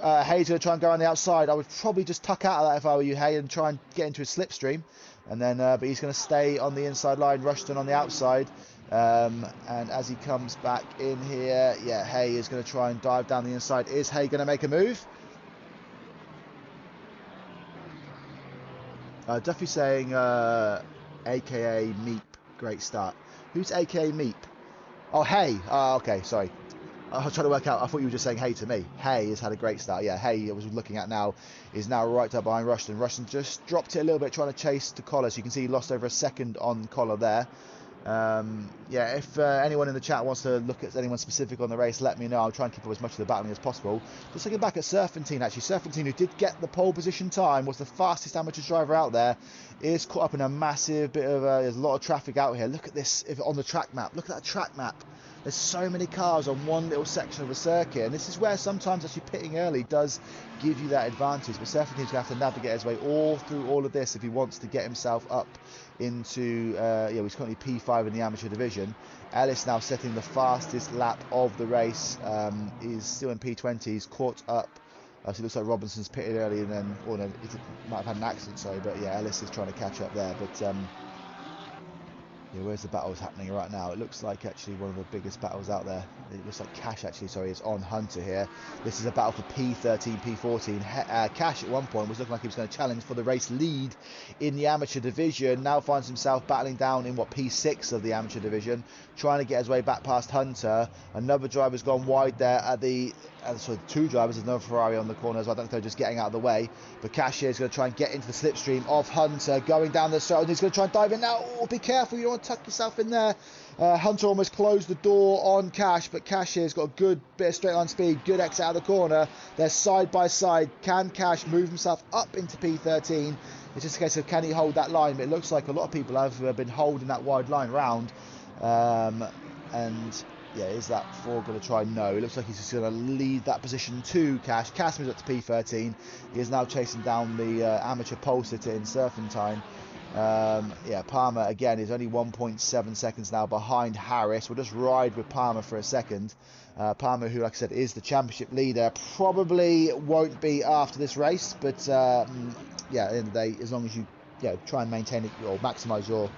Hay's going to try and go on the outside. I would probably just tuck out of that if I were you, Hay, and try and get into his slipstream. And then, but he's going to stay on the inside line, Rushton on the outside. And as he comes back in here, Hay is going to try and dive down the inside. Is Hay going to make a move? Duffy saying, AKA Meep, great start. Who's AKA Meep? Oh, Hay. Okay, sorry. I was trying to work out. I thought you were just saying hey to me. Hay has had a great start. Yeah, Hay, I was looking at now, is now right up behind Rushton. Rushton just dropped it a little bit, trying to chase to Collar. So you can see he lost over a second on Collar there. Yeah, if anyone in the chat wants to look at anyone specific on the race, let me know. I'll try and keep up as much of the battling as possible. Just looking back at Serpentine, actually, Serpentine, who did get the pole position time, was the fastest amateur driver out there, is caught up in a massive bit of, there's a lot of traffic out here. Look at this on the track map. Look at that track map. There's so many cars on one little section of the circuit, and this is where sometimes actually pitting early does give you that advantage. But Serpentine's going to have to navigate his way all through all of this if he wants to get himself up into, he's currently P5 in the amateur division. Ellis now setting the fastest lap of the race, is still in P20, he's caught up. So it looks like Robinson's pitted early and then, or no, he might have had an accident, sorry, but yeah, Ellis is trying to catch up there. But yeah, where's the battles happening right now? It looks like actually one of the biggest battles out there. It looks like Cash actually, sorry, is on Hunter here. This is a battle for P13, P14. Cash at one point was looking like he was going to challenge for the race lead in the amateur division. Now finds himself battling down in what, P6 of the amateur division, trying to get his way back past Hunter. Another driver's gone wide there at the, sorry, two drivers. There's another Ferrari on the corner as well. I don't know if they're just getting out of the way. But Cash here is going to try and get into the slipstream of Hunter, going down the side. He's going to try and dive in now. Oh, be careful, you don't want to tuck yourself in there. Hunter almost closed the door on Cash, but Cash here's got a good bit of straight line speed, good exit out of the corner. They're side by side. Can Cash move himself up into P13? It's just a case of can he hold that line, but it looks like a lot of people have been holding that wide line round. And yeah, is that four going to try? No, it looks like he's just going to lead that position to Cash. Cash moves up to P13. He is now chasing down the amateur pole sitter in Serpentine. Yeah, Palmer again is only 1.7 seconds now behind Harris. We'll just ride with Palmer for a second. Palmer, who, like I said, is the championship leader, probably won't be after this race, but yeah, at the end of the day, as long as you try and maintain it or maximise your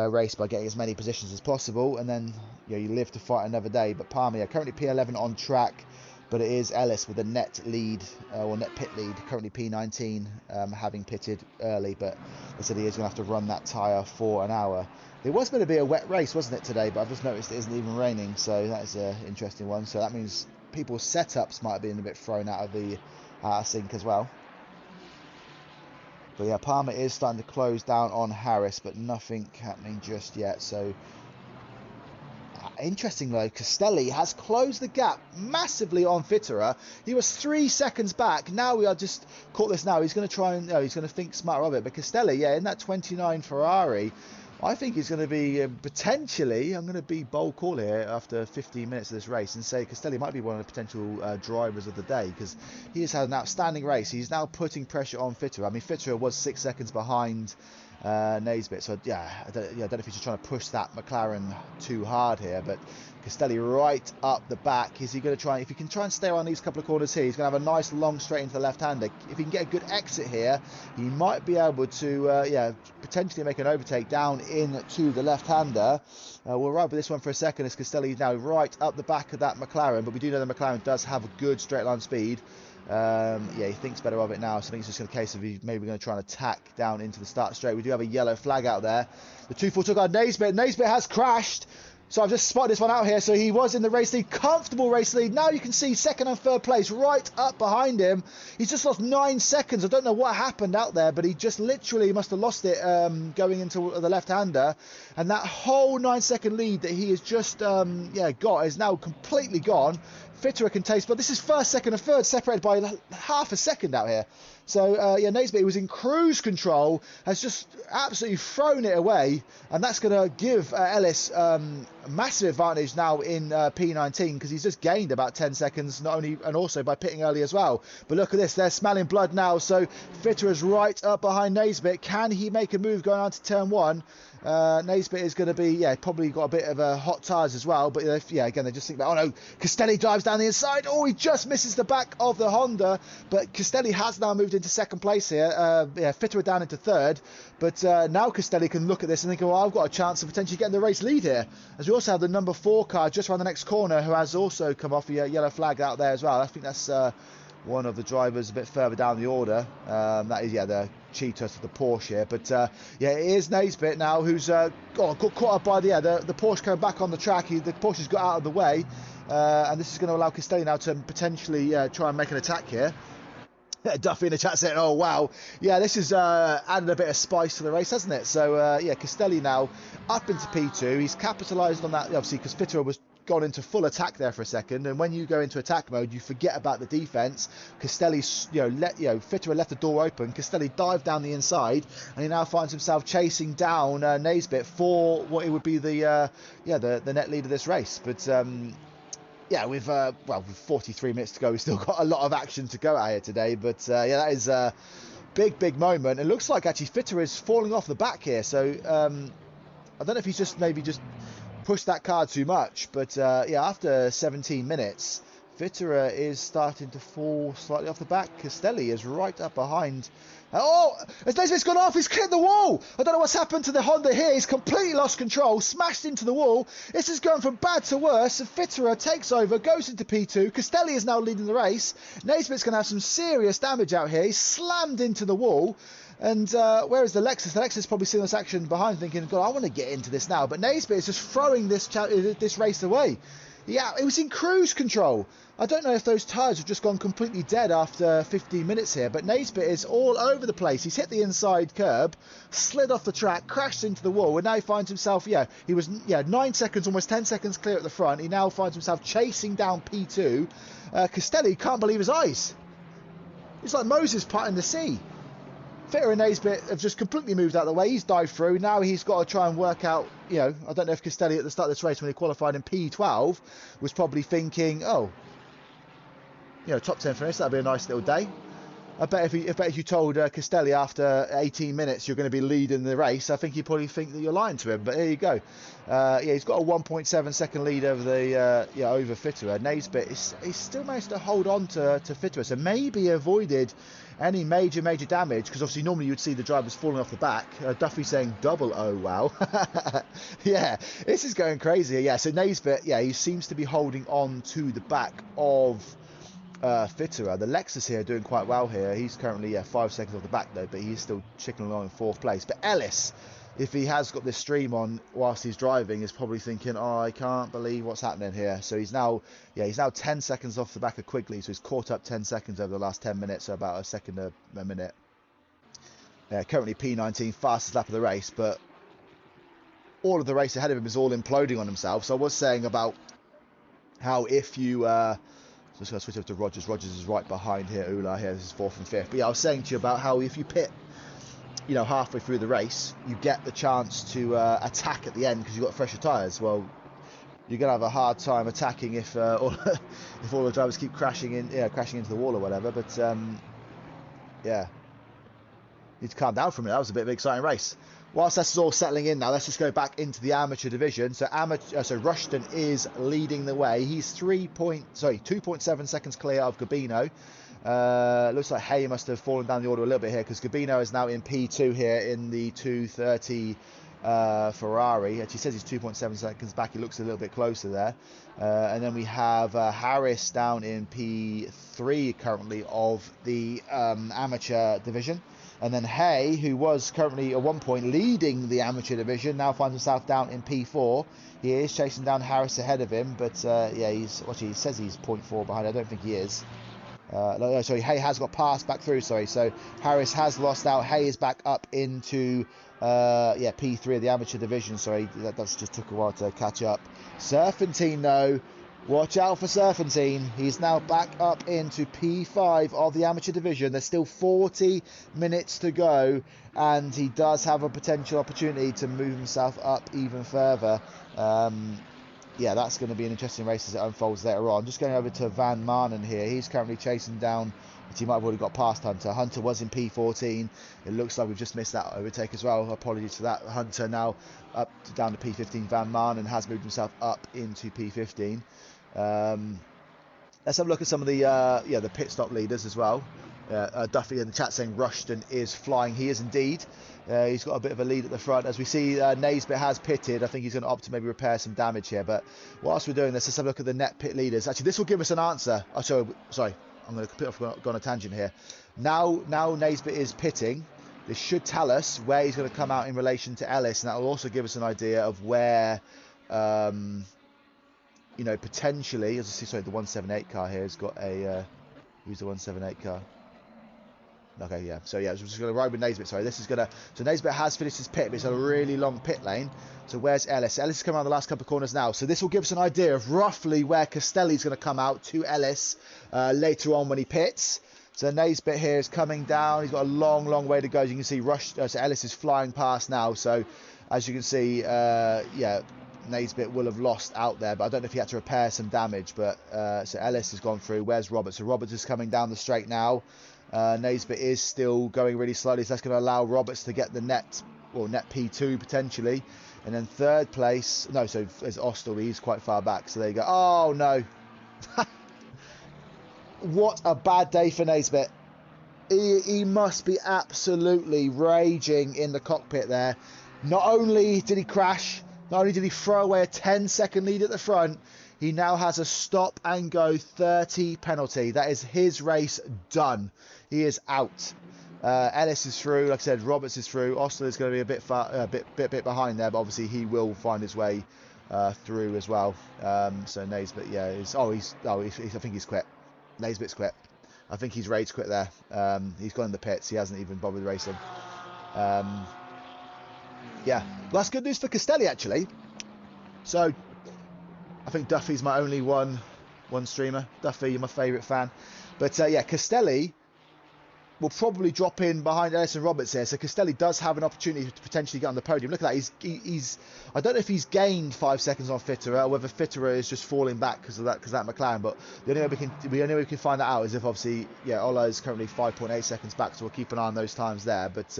race by getting as many positions as possible, and then you live to fight another day. But Palmer, currently P11 on track, but it is Ellis with a net lead, or net pit lead, currently P19, having pitted early, but they said he is going to have to run that tyre for an hour. It was going to be a wet race, wasn't it, today? But I've just noticed it isn't even raining, so that is an interesting one. So that means people's setups might have been a bit thrown out of the sync as well. But yeah, Palmer is starting to close down on Harris, but nothing happening just yet. So interesting though, Castelli has closed the gap massively on Fitterer. He was 3 seconds back. Now we are just caught this now. He's going to try and, he's going to think smarter of it. But Castelli, yeah, in that 29 Ferrari, I think he's going to be potentially, I'm going to be bold call here after 15 minutes of this race and say Castelli might be one of the potential drivers of the day, because he has had an outstanding race. He's now putting pressure on Fitterer. I mean, Fitterer was 6 seconds behind Naisbitt, so yeah, I don't know if he's just trying to push that McLaren too hard here, but Castelli right up the back. Is he going to try, if he can try and stay on these couple of corners here, he's going to have a nice long straight into the left-hander. If he can get a good exit here, he might be able to potentially make an overtake down into the left-hander. We'll ride with this one for a second as Castelli now right up the back of that McLaren, but we do know the McLaren does have a good straight line speed. Yeah, he thinks better of it now, so I think it's just a case of he's maybe going to try and attack down into the start straight. We do have a yellow flag out there. The 242 guard Naisbitt. Naisbitt has crashed. So I've just spotted this one out here. So he was in the race lead, comfortable race lead. Now you can see second and third place right up behind him. He's just lost 9 seconds. I don't know what happened out there, but he just literally must have lost it going into the left-hander. And that whole 9-second lead that he has just got is now completely gone. Fitterer can taste, but this is first, second and third separated by half a second out here. So yeah, Naisbitt, who was in cruise control, has just absolutely thrown it away, and that's going to give Ellis a massive advantage now in P19, because he's just gained about 10 seconds, not only and also by pitting early as well. But look at this, they're smelling blood now. So Fitterer's right up behind Naisbitt. Can he make a move going on to turn one? Naisbitt is going to be, probably got a bit of hot tyres as well. But again, they just think about, oh no, Castelli drives down the inside. Oh, he just misses the back of the Honda. But Castelli has now moved into second place here. Fitterer down into third. But now Castelli can look at this and think, well, I've got a chance of potentially getting the race lead here. As we also have the number 4 car just around the next corner, who has also come off a yellow flag out there as well. I think that's one of the drivers a bit further down the order. That is, the Cheetos of the Porsche here. But it is Naisbitt now who's got caught up by the Porsche coming back on the track. The Porsche's got out of the way, and this is going to allow Castelli now to potentially try and make an attack here. Duffy in the chat saying, oh, wow. Yeah, this has added a bit of spice to the race, hasn't it? So, yeah, Castelli now up into P2. He's capitalised on that, obviously, because Fitterer was gone into full attack there for a second. And when you go into attack mode, you forget about the defence. Castelli's, Fitterer left the door open. Castelli dived down the inside, and he now finds himself chasing down Naisbitt for what it would be the net lead of this race. But... yeah, with 43 minutes to go, we've still got a lot of action to go out here today. But yeah, that is a big moment. It looks like actually Fitterer is falling off the back here. So I don't know if he's just maybe pushed that car too much. But yeah, after 17 minutes, Fitterer is starting to fall slightly off the back. Castelli is right up behind. Oh, as Naisbitt's gone off, he's hit the wall. I don't know what's happened to the Honda here. He's completely lost control, smashed into the wall. This is going from bad to worse. And Fitterer takes over, goes into P2. Castelli is now leading the race. Naisbitt's going to have some serious damage out here. He's slammed into the wall. And where is the Lexus? The Lexus is probably seeing this action behind, thinking, God, I want to get into this now. But Naisbitt is just throwing this race away. Yeah, it was in cruise control. I don't know if those tyres have just gone completely dead after 15 minutes here, but Naisbitt is all over the place. He's hit the inside curb, slid off the track, crashed into the wall, and now he finds himself, he was 9 seconds, almost 10 seconds clear at the front. He now finds himself chasing down P2. Castelli can't believe his eyes. It's like Moses parting the sea. Fitterer and Naisbitt have just completely moved out of the way. He's dived through. Now he's got to try and work out, I don't know if Castelli at the start of this race when he qualified in P12 was probably thinking, top 10 finish, that'd be a nice little day. I bet if you told Castelli after 18 minutes you're going to be leading the race, I think he'd probably think that you're lying to him. But there you go. He's got a 1.7 second lead over over Fitterer. Naisbitt he's still managed to hold on to Fitterer, so maybe avoided any major damage, because obviously normally you'd see the drivers falling off the back. Duffy saying double oh wow. Yeah, this is going crazy. Yeah, so Naisbitt, he seems to be holding on to the back of Fitterer. The Lexus here doing quite well here. He's currently 5 seconds off the back though, but he's still chicken along in 4th place. But Ellis, if he has got this stream on whilst he's driving, is probably thinking, oh, I can't believe what's happening here. So he's now 10 seconds off the back of Quigley, so he's caught up 10 seconds over the last 10 minutes, so about a second a minute. Yeah, currently P19, fastest lap of the race, but all of the race ahead of him is all imploding on himself. So I was saying about how if you just going to switch over to Rogers. Rogers is right behind here. Ula here. This is 4th and 5th. But yeah, I was saying to you about how if you pit, halfway through the race, you get the chance to attack at the end because you've got fresher tyres. Well, you're going to have a hard time attacking if all the drivers keep crashing into the wall or whatever. But yeah, need to calm down from it. That was a bit of an exciting race. Whilst this is all settling in now, let's just go back into the amateur division. So Rushton is leading the way. He's 2.7 seconds clear of Gabino. Looks like Hay must have fallen down the order a little bit here, because Gabino is now in P2 here in the 230 Ferrari. Actually says he's 2.7 seconds back. He looks a little bit closer there. And then we have Harris down in P3 currently of the amateur division. And then Hay, who was currently at one point leading the amateur division, now finds himself down in P4. He is chasing down Harris ahead of him, but he says he's 0.4 behind. I don't think he is. Hay has got passed back through, so Harris has lost out. Hay is back up into P3 of the amateur division. That just took a while to catch up. Serpentine though, watch out for Serpentine. He's now back up into P5 of the amateur division. There's still 40 minutes to go, and he does have a potential opportunity to move himself up even further. Yeah, that's going to be an interesting race as it unfolds later on. Just going over to Van Marnen here. He's currently chasing down, but he might have already got past Hunter. Hunter was in P14. It looks like we've just missed that overtake as well. Apologies for that. Hunter now down to P15. Van Marnen has moved himself up into P15. Let's have a look at some of the pit stop leaders as well. Duffy in the chat saying Rushton is flying. He is indeed. He's got a bit of a lead at the front. As we see, Naisbitt has pitted. I think he's going to opt to maybe repair some damage here. But whilst we're doing this, let's have a look at the net pit leaders. Actually, this will give us an answer. Oh, sorry, I'm going to go on a tangent here. Now Naisbitt is pitting. This should tell us where he's going to come out in relation to Ellis, and that will also give us an idea of where, potentially, as I see, sorry, the 178 car here has got a. Who's the 178 car? Okay, yeah. So yeah, we're just going to ride with Naismith. Sorry, this is going to. So Naismith has finished his pit, but it's a really long pit lane. So where's Ellis? Ellis is coming around the last couple of corners now. So this will give us an idea of roughly where Castelli's going to come out to Ellis later on when he pits. So Naismith here is coming down. He's got a long, long way to go. As you can see, so Ellis is flying past now. So as you can see, yeah, Naismith will have lost out there, but I don't know if he had to repair some damage. But so Ellis has gone through. Where's Roberts? So Roberts is coming down the straight now. Naismith is still going really slowly, so that's going to allow Roberts to get the net, or net P2 potentially. And then third place, no, so there's Ostel, he's quite far back, so there you go. Oh no. What a bad day for Naismith. He must be absolutely raging in the cockpit there. Not only did he crash, not only did he throw away a 10-second lead at the front, he now has a stop and go 30 penalty. That is his race done. He is out. Ellis is through. Like I said, Roberts is through. Osler is going to be a bit far, bit behind there, but obviously he will find his way through as well. So Naismith, yeah, I think he's quit. Naismith's quit. I think he's ready to quit there. He's gone in the pits. He hasn't even bothered racing. Yeah, well, that's good news for Castelli actually. So I think Duffy's my only one streamer. Duffy, you're my favourite fan. But yeah, Castelli will probably drop in behind Ellis and Roberts here. So Castelli does have an opportunity to potentially get on the podium. Look at that. He's I don't know if he's gained 5 seconds on Fitterer, or whether Fitterer is just falling back because of that McLaren. But the only way we can find that out is if obviously, yeah, Ola is currently 5.8 seconds back, so we'll keep an eye on those times there. But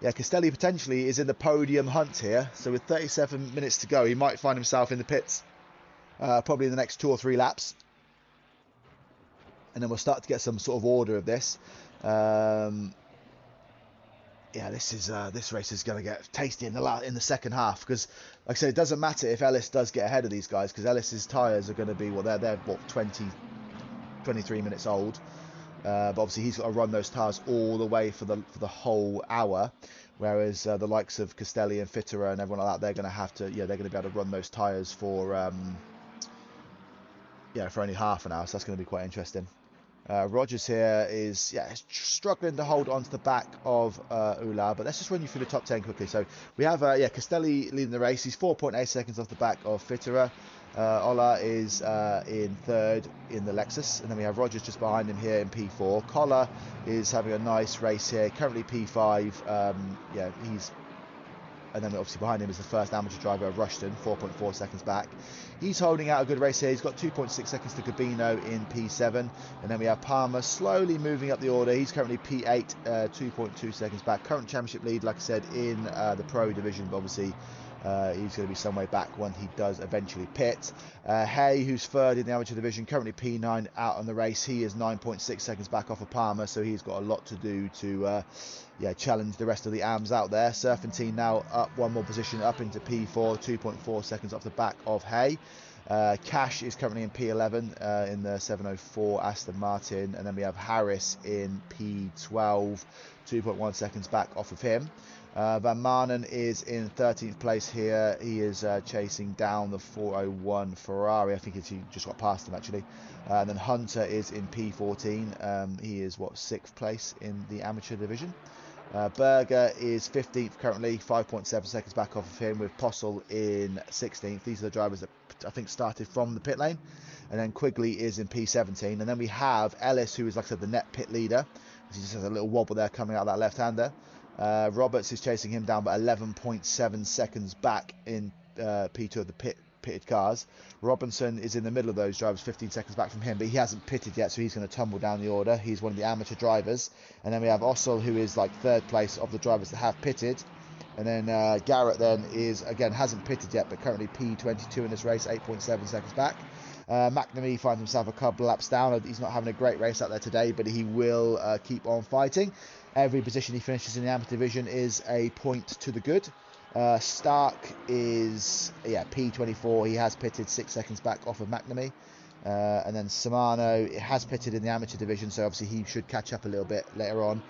yeah, Castelli potentially is in the podium hunt here. So with 37 minutes to go, he might find himself in the pits probably in the next 2 or 3 laps. And then we'll start to get some sort of order of this. Yeah, this race is going to get tasty in the second half, because, like I said, it doesn't matter if Ellis does get ahead of these guys, because Ellis's tyres are going to be they're what 23 minutes old. But obviously he's got to run those tyres all the way for the whole hour, whereas the likes of Castelli and Fitterer and everyone like that, they're going to have to, yeah, they're going to be able to run those tyres for yeah, for only half an hour. So that's going to be quite interesting. Rogers here is, yeah, struggling to hold on to the back of Ula, but let's just run you through the top 10 quickly. So we have, yeah, Castelli leading the race. He's 4.8 seconds off the back of Fitterer. Ola is in third in the Lexus, and then we have Rogers just behind him here in P4. Collar is having a nice race here, currently P5. Yeah, and then obviously behind him is the first amateur driver of Rushton, 4.4 seconds back. He's holding out a good race here. He's got 2.6 seconds to Gabino in P7. And then we have Palmer slowly moving up the order. He's currently P8, 2.2 seconds back. Current championship lead, like I said, in the Pro division, but obviously he's going to be some way back when he does eventually pit. Hay, who's third in the amateur division, currently P9 out on the race. He is 9.6 seconds back off of Palmer, so he's got a lot to do to yeah, challenge the rest of the AMs out there. Serpentine now up one more position, up into P4, 2.4 seconds off the back of Hay. Cash is currently in P11 in the 704 Aston Martin, and then we have Harris in P12, 2.1 seconds back off of him. Van Manen is in 13th place here. He is chasing down the 401 Ferrari. I think he just got past him actually. And then Hunter is in P14. He is 6th place in the amateur division. Berger is 15th currently, 5.7 seconds back off of him, with Postle in 16th. These are the drivers that I think started from the pit lane. And then Quigley is in P17. And then we have Ellis, who is, like I said, the net pit leader. He just has a little wobble there coming out of that left-hander. Roberts is chasing him down by 11.7 seconds back in P2 of the pitted cars. Robinson is in the middle of those drivers, 15 seconds back from him, but he hasn't pitted yet, so he's going to tumble down the order. He's one of the amateur drivers. And then we have Ossel, who is like third place of the drivers that have pitted. And then Garrett then is, again, hasn't pitted yet, but currently P22 in this race, 8.7 seconds back. McNamee finds himself a couple laps down. He's not having a great race out there today, but he will keep on fighting. Every position he finishes in the amateur division is a point to the good. Stark is, yeah, P24. He has pitted 6 seconds back off of McNamee. And then Samano has pitted in the amateur division, so obviously he should catch up a little bit later on.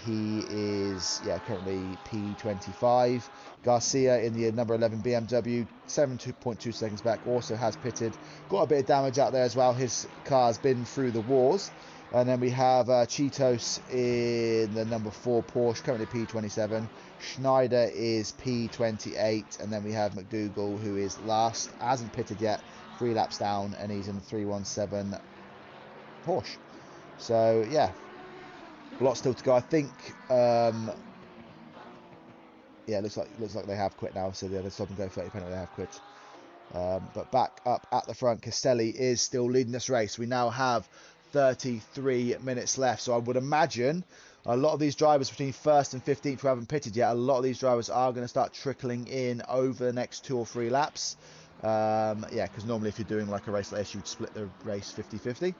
He is, yeah, currently P25. Garcia in the number 11 BMW, 7.2 seconds back, also has pitted. Got a bit of damage out there as well. His car's been through the wars. And then we have Cheetos in the number 4 Porsche, currently P27. Schneider is P28. And then we have McDougall, who is last, hasn't pitted yet, 3 laps down, and he's in 317 Porsche. So, yeah, a lot still to go. I think, yeah, it looks like they have quit now. So, yeah, let's stop and go 30 penalty, they have quit. But back up at the front, Castelli is still leading this race. We now have 33 minutes left, so I would imagine a lot of these drivers between 1st and 15th who haven't pitted yet, a lot of these drivers are going to start trickling in over the next 2 or 3 laps. Yeah, because normally if you're doing like a race like this, you'd split the race 50-50.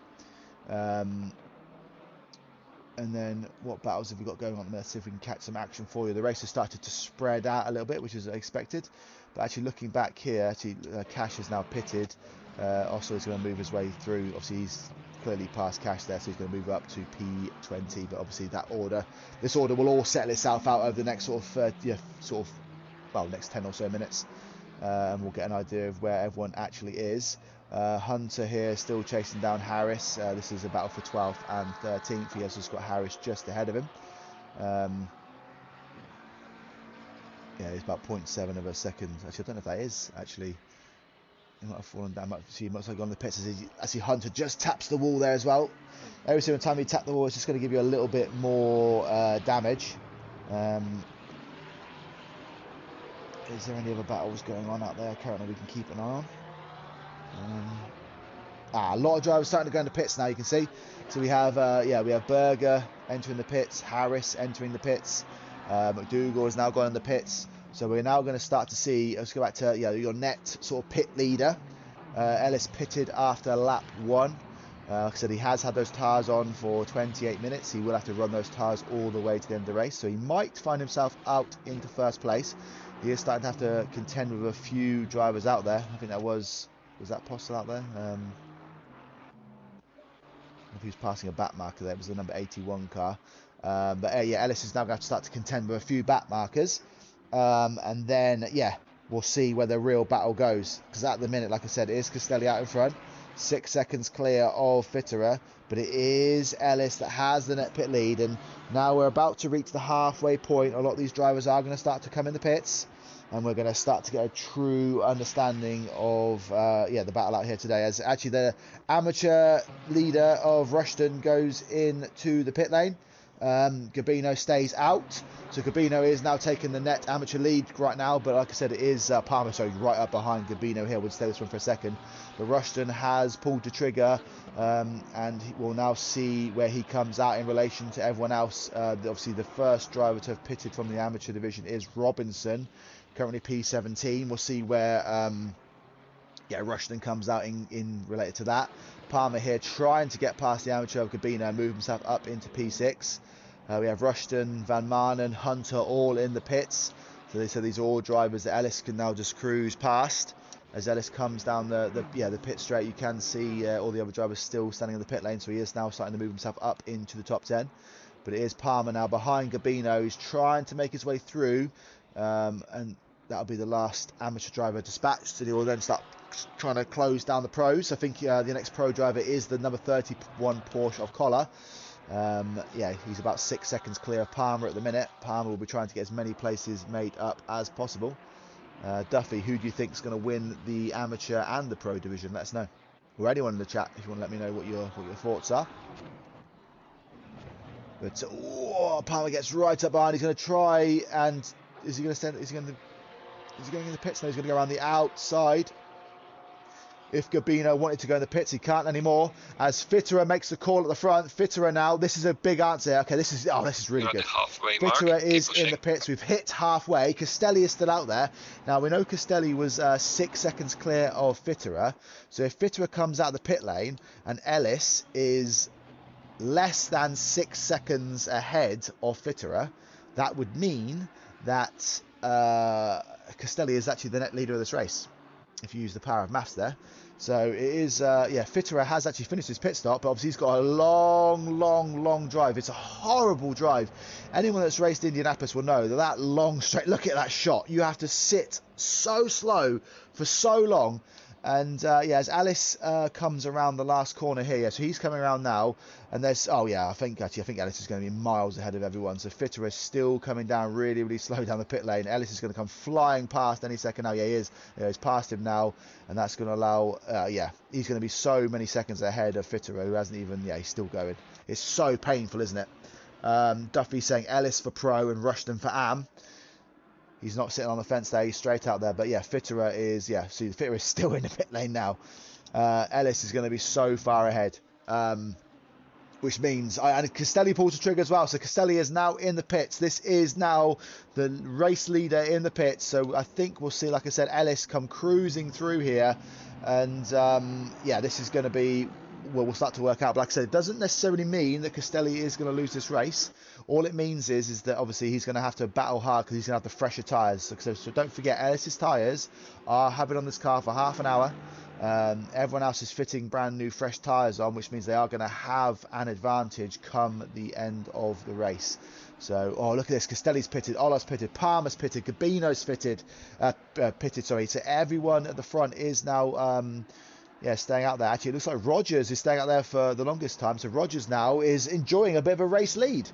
And then what battles have we got going on there? See if we can catch some action for you. The race has started to spread out a little bit, which is expected. But actually looking back here, actually Cash is now pitted. Also is going to move his way through. Obviously he's clearly past Cash there, so he's going to move up to P20. But obviously this order will all settle itself out over the next next 10 or so minutes. And we'll get an idea of where everyone actually is. Hunter here still chasing down Harris. This is a battle for 12th and 13th. He has just got Harris just ahead of him. Yeah, he's about 0.7 of a second. Actually, I don't know if that is actually. He might have fallen down. He must have gone to the pits as he Hunter just taps the wall there as well. Every single time he taps the wall, it's just going to give you a little bit more damage. Is there any other battles going on out there currently we can keep an eye on? A lot of drivers starting to go into pits now, you can see. So we have we have Berger entering the pits, Harris entering the pits, McDougall has now gone in the pits. So we're now going to start to see, let's go back to your net sort of pit leader. Ellis pitted after lap 1. Like I said, he has had those tyres on for 28 minutes. He will have to run those tyres all the way to the end of the race. So he might find himself out into 1st place. He is starting to have to contend with a few drivers out there. I think that was that Postel out there? If he was passing a back marker there, it was the number 81 car. But yeah, Ellis is now going to have to start to contend with a few back markers. And then, yeah, we'll see where the real battle goes. Because at the minute, like I said, it is Castelli out in front. 6 seconds clear of Fitterer. But it is Ellis that has the net pit lead. And now we're about to reach the halfway point. A lot of these drivers are going to start to come in the pits. And we're going to start to get a true understanding of the battle out here today. As actually the amateur leader of Rushton goes into the pit lane. Gabino stays out. So Gabino is now taking the net amateur lead right now. But like I said, it is Palmer, so right up behind Gabino here. We'll stay this one for a second. But Rushton has pulled the trigger. And we'll now see where he comes out in relation to everyone else. Obviously, the first driver to have pitted from the amateur division is Robinson. Currently P17. We'll see where Rushton comes out in related to that. Palmer here trying to get past the amateur of Gabino and move himself up into P6. We have Rushton, Van Maanen, Hunter all in the pits. So they said these are all drivers that Ellis can now just cruise past. As Ellis comes down the pit straight, you can see all the other drivers still standing in the pit lane. So he is now starting to move himself up into the top 10. But it is Palmer now behind Gabino. He's trying to make his way through. And that'll be the last amateur driver dispatched. So he will then start trying to close down the pros. I think the next pro driver is the number 31 Porsche of Collar. He's about 6 seconds clear of Palmer at the minute. Palmer will be trying to get as many places made up as possible. Duffy, who do you think is going to win the amateur and the pro division? Let us know. Or anyone in the chat if you want to let me know what your thoughts are. But Palmer gets right up behind. He's going to try and is he going to Is he going in the pits? No, he's going to go around the outside. If Gabino wanted to go in the pits, he can't anymore. As Fitterer makes the call at the front. Fitterer now, this is a big answer. Okay, this is really good. Fitterer is in the pits. We've hit halfway. Castelli is still out there. Now, we know Castelli was 6 seconds clear of Fitterer. So if Fitterer comes out of the pit lane and Ellis is less than 6 seconds ahead of Fitterer, that would mean that Castelli is actually the net leader of this race, if you use the power of maths there. So it is, Fitterer has actually finished his pit stop, but obviously he's got a long drive. It's a horrible drive. Anyone that's raced Indianapolis will know that long straight, look at that shot. You have to sit so slow for so long. And yeah, as Ellis comes around the last corner here, yeah, so he's coming around now, and there's, oh yeah, I think Ellis is going to be miles ahead of everyone. So Fitter is still coming down really, really slow down the pit lane. Ellis is going to come flying past any second now. Yeah, he is. Yeah, he's past him now, and that's going to allow, yeah, he's going to be so many seconds ahead of Fitter, who hasn't even, yeah, he's still going. It's so painful, isn't it? Duffy saying Ellis for pro and Rushton for am. He's not sitting on the fence there, he's straight out there. But yeah, Fitterer is, yeah, see, Fitterer is still in the pit lane now. Ellis is going to be so far ahead. Which means, and Castelli pulls the trigger as well. So Castelli is now in the pits. This is now the race leader in the pits. So I think we'll see, like I said, Ellis come cruising through here. And yeah, this is going to be, well, we'll start to work out. But like I said, it doesn't necessarily mean that Castelli is going to lose this race. All it means is that obviously he's going to have to battle hard because he's going to have the fresher tyres. So don't forget, Ellis's tyres have been on this car for half an hour. Everyone else is fitting brand new fresh tyres on, which means they are going to have an advantage come the end of the race. So, oh, look at this. Castelli's pitted, Ola's pitted, Palmer's pitted, Gabino's pitted, sorry. So everyone at the front is now... yeah, staying out there. Actually, it looks like Rogers is staying out there for the longest time. So Rogers now is enjoying a bit of a race lead.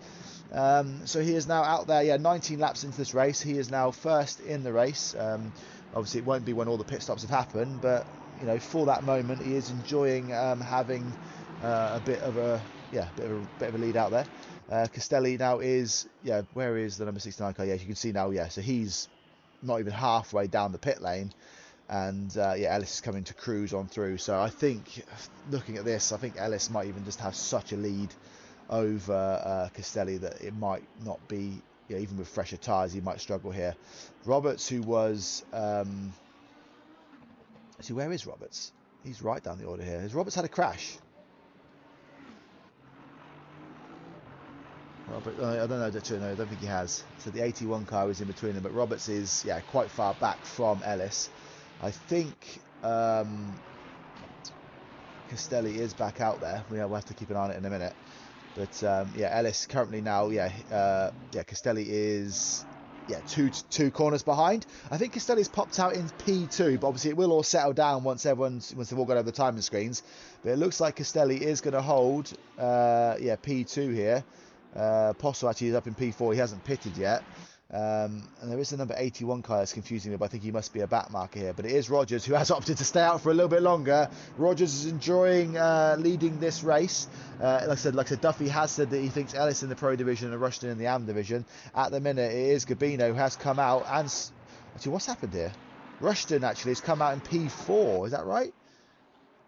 So he is now out there, yeah, 19 laps into this race. He is now first in the race. Obviously, it won't be when all the pit stops have happened, but, you know, for that moment, he is enjoying having a bit of a lead out there. Castelli now is, yeah, where is the number 69 car? Yeah, you can see now, yeah, so he's not even halfway down the pit lane. And yeah, Ellis is coming to cruise on through. So I think, looking at this, I think Ellis might even just have such a lead over Castelli that it might not be, you know, even with fresher tyres, he might struggle here. Roberts, who was, see, where is Roberts? He's right down the order here. Has Roberts had a crash? Robert, I don't know, no, I don't think he has. So the 81 car is in between them, but Roberts is, yeah, quite far back from Ellis. I think Castelli is back out there. We'll have to keep an eye on it in a minute. But yeah, Ellis currently now, yeah, Castelli is, yeah, two corners behind. I think Castelli's popped out in P2, but obviously it will all settle down once they've all got over the timing screens. But it looks like Castelli is going to hold, yeah, P2 here. Posso actually is up in P4. He hasn't pitted yet. And there is the number 81 car that's confusing me, but I think he must be a back marker here. But it is Rogers who has opted to stay out for a little bit longer. Rogers is enjoying leading this race. Like I said, Duffy has said that he thinks Ellis in the Pro Division and Rushton in the AM Division. At the minute, it is Gabino who has come out. And actually, what's happened here? Rushton actually has come out in P4. Is that right?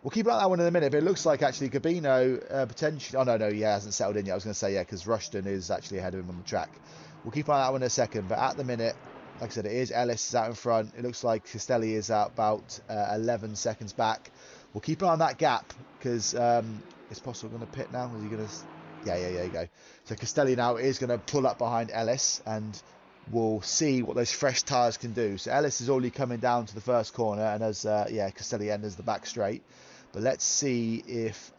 We'll keep an eye on that one in a minute, but it looks like actually Gabino potentially... Oh, no, he hasn't settled in yet. I was going to say, yeah, because Rushton is actually ahead of him on the track. We'll keep an eye on that one in a second, but at the minute, like I said, it is Ellis is out in front. It looks like Castelli is out about 11 seconds back. We'll keep an eye on that gap, because is possible going to pit now? Is he going to... Yeah, there you go. So Castelli now is going to pull up behind Ellis, and we'll see what those fresh tyres can do. So Ellis is already coming down to the first corner, and as yeah, Castelli enters the back straight. But let's see if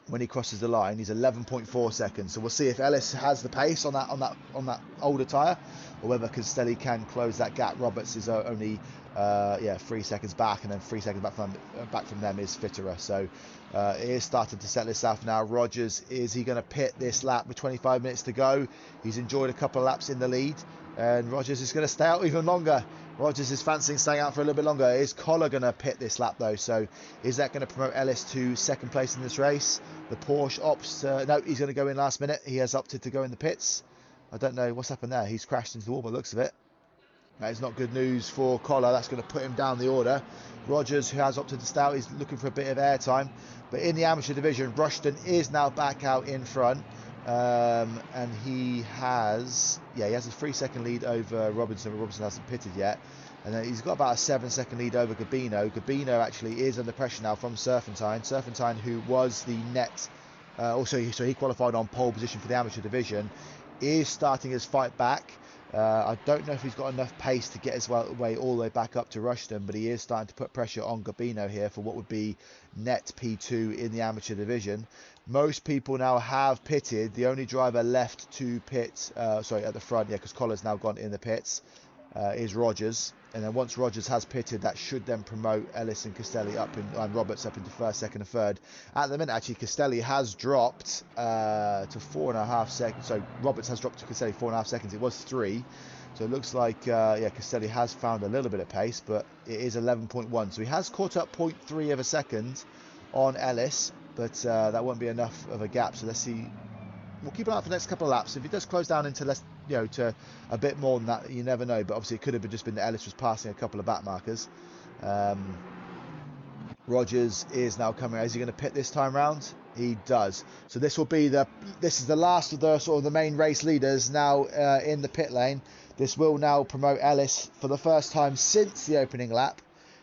when he crosses the line, he's 11.4 seconds. So we'll see if Ellis has the pace on that older tyre, or whether Castelli can close that gap. Roberts is only yeah, 3 seconds back, and then 3 seconds back from them is Fitterer. So it is starting to settle itself now. Rogers, is he going to pit this lap with 25 minutes to go? He's enjoyed a couple of laps in the lead, and Rogers is going to stay out even longer. Rogers is fancying staying out for a little bit longer. Is Collar going to pit this lap though? So is that going to promote Ellis to second place in this race? The Porsche opts, no, he's going to go in last minute. He has opted to go in the pits. I don't know what's happened there. He's crashed into the wall by the looks of it. That is not good news for Collar. That's going to put him down the order. Rogers, who has opted to stay out, is looking for a bit of airtime. But in the amateur division, Rushton is now back out in front. And he has a 3-second lead over Robinson, but Robinson hasn't pitted yet. And then he's got about a 7-second lead over Gabino. Gabino actually is under pressure now from Serpentine. Serpentine, who was the net, so he qualified on pole position for the amateur division, is starting his fight back. I don't know if he's got enough pace to get his way all the way back up to Rushton, but he is starting to put pressure on Gabino here for what would be net P2 in the amateur division. Most people now have pitted. The only driver left to pit, sorry, at the front, yeah, because Collar's now gone in the pits. is Rogers. And then once Rogers has pitted, that should then promote Ellis and Castelli and Roberts up into first, second, and third. At the minute, actually, Castelli has dropped to 4.5 seconds. So Roberts has dropped to Castelli 4.5 seconds. It was 3. So it looks like, Castelli has found a little bit of pace, but it is 11.1. So he has caught up 0.3 of a second on Ellis, but that won't be enough of a gap. So let's see. We'll keep an eye out for the next couple of laps. If it does close down into less, to a bit more than that, you never know. But obviously, it could have just been that Ellis was passing a couple of back markers. Rogers is now coming. Is he going to pit this time round? He does. So this will be this is the last of the sort of the main race leaders now in the pit lane. This will now promote Ellis for the first time since the opening lap.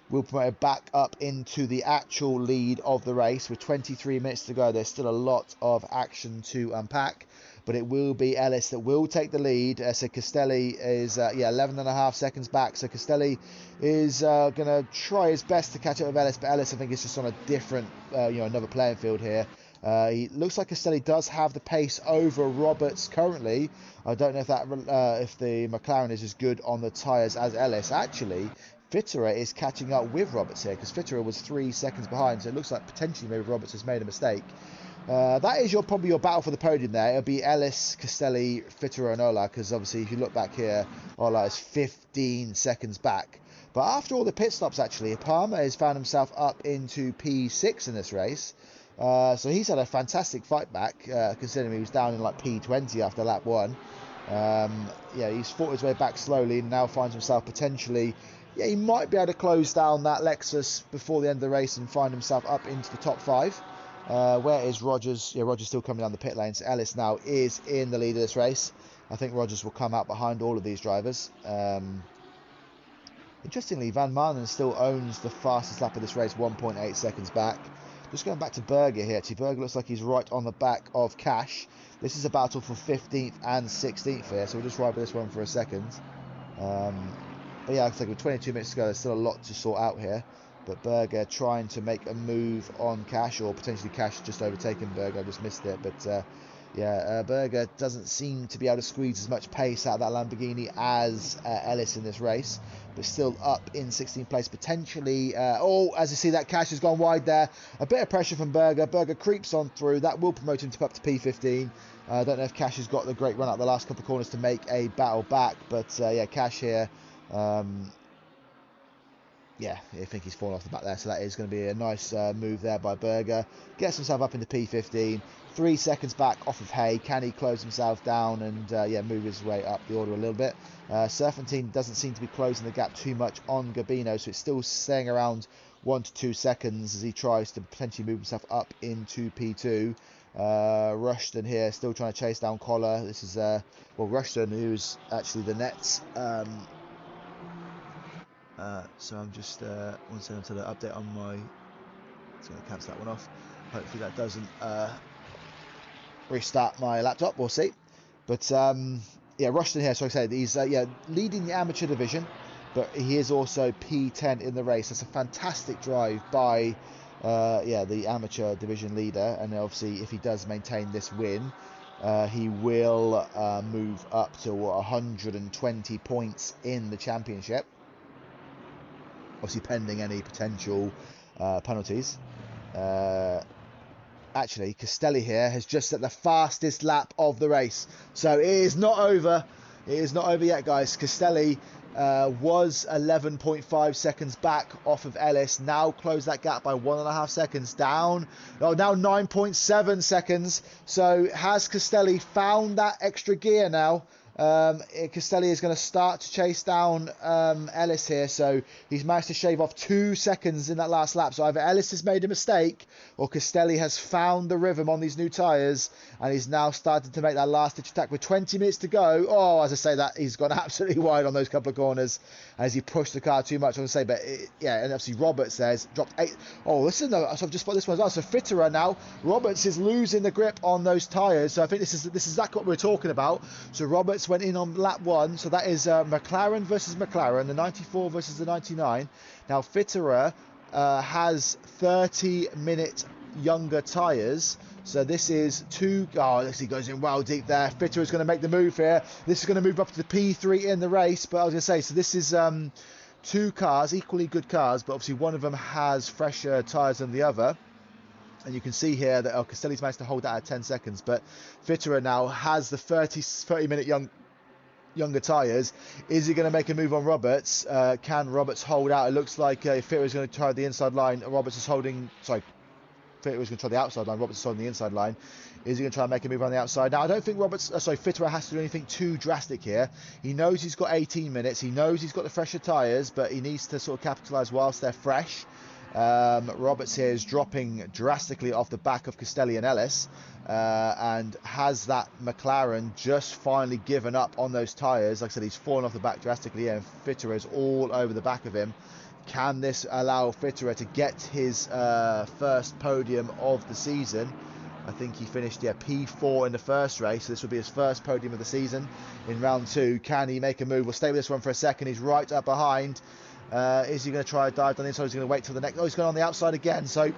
We'll promote it back up into the actual lead of the race with 23 minutes to go. There's still a lot of action to unpack, but it will be Ellis that will take the lead. So Castelli is 11.5 seconds back. So Castelli is going to try his best to catch up with Ellis, but Ellis, I think, is just on a different, another playing field here. He looks like Castelli does have the pace over Roberts currently. I don't know if the McLaren is as good on the tyres as Ellis. Actually, Fitterer is catching up with Roberts here because Fitterer was 3 seconds behind, so it looks like potentially maybe Roberts has made a mistake. That is probably your battle for the podium there. It'll be Ellis, Castelli, Fitterer and Ola, because obviously if you look back here, Ola is 15 seconds back. But after all the pit stops, actually, Palmer has found himself up into P6 in this race. So he's had a fantastic fight back, considering he was down in like P20 after lap 1. He's fought his way back slowly and now finds himself potentially... he might be able to close down that Lexus before the end of the race and find himself up into the top 5. Where is Rogers? Rogers still coming down the pit lane. So Ellis now is in the lead of this race. I think Rogers will come out behind all of these drivers. Interestingly, Van Manen still owns the fastest lap of this race, 1.8 seconds back. Just going back to Berger here. Actually, Berger looks like he's right on the back of Cash. This is a battle for 15th and 16th here, so we'll just ride with this one for a second. But yeah, I think with 22 minutes to go, there's still a lot to sort out here. But Berger trying to make a move on Cash, or potentially Cash just overtaken Berger. I just missed it. But Berger doesn't seem to be able to squeeze as much pace out of that Lamborghini as Ellis in this race. But still up in 16th place, potentially. As you see, that Cash has gone wide there. A bit of pressure from Berger. Berger creeps on through. That will promote him up to P15. I don't know if Cash has got the great run out the last couple of corners to make a battle back. But Cash here... I think he's fallen off the back there, so that is going to be a nice move there by Berger. Gets himself up into P15, 3 seconds back off of Hay. Can he close himself down and move his way up the order a little bit? Serpentine doesn't seem to be closing the gap too much on Gabino, so it's still staying around 1 to 2 seconds as he tries to potentially move himself up into P2. Rushton here still trying to chase down Collar. This is Rushton, who's actually the Nets. So I'm just one second to the update on my... It's going to cancel that one off. Hopefully that doesn't restart my laptop. We'll see. But Rushton here. So I said he's leading the amateur division, but he is also P10 in the race. That's a fantastic drive by the amateur division leader. And obviously, if he does maintain this win, he will move up to 120 points in the championship. Obviously, pending any potential penalties. Actually, Castelli here has just set the fastest lap of the race. So it is not over. It is not over yet, guys. Castelli was 11.5 seconds back off of Ellis. Now closed that gap by 1.5 seconds down. Now 9.7 seconds. So has Castelli found that extra gear now? Castelli is going to start to chase down Ellis here, so he's managed to shave off 2 seconds in that last lap. So either Ellis has made a mistake or Castelli has found the rhythm on these new tyres and he's now started to make that last ditch attack with 20 minutes to go. As I say that, he's gone absolutely wide on those couple of corners as he pushed the car too much. I want to say, but and obviously Roberts says dropped 8. So I've just spotted this one as well. So Fitterer now, Roberts is losing the grip on those tyres. So I think this is exactly what we're talking about. So Roberts went in on lap 1, so that is McLaren versus McLaren, the 94 versus the 99. Now Fitterer has 30-minute younger tyres, So this is he goes in well deep there. Fitter is going to make the move here. This is going to move up to the P3 in the race. But I was going to say, so this is 2 cars, equally good cars, but obviously one of them has fresher tyres than the other. And you can see here that Castelli's managed to hold that at 10 seconds. But Fitter now has the 30-minute younger tyres. Is he going to make a move on Roberts? Can Roberts hold out? It looks like Fitter is going to try the inside line. Fitter was going to try the outside line. Roberts is holding the inside line. Is he going to try and make a move on the outside? Now, I don't think Fitter has to do anything too drastic here. He knows he's got 18 minutes. He knows he's got the fresher tyres, but he needs to sort of capitalise whilst they're fresh. Roberts here is dropping drastically off the back of Castelli and Ellis, and has that McLaren just finally given up on those tyres. Like I said, he's fallen off the back drastically here, and Fitter is all over the back of him. Can this allow Fitter to get his first podium of the season? I think he finished P4 in the first race, so this will be his first podium of the season in round 2. Can he make a move? We'll stay with this one for a second. He's right up behind. Is he going to try a dive down the inside? He's going to wait till the next. Oh, he's going on the outside again. So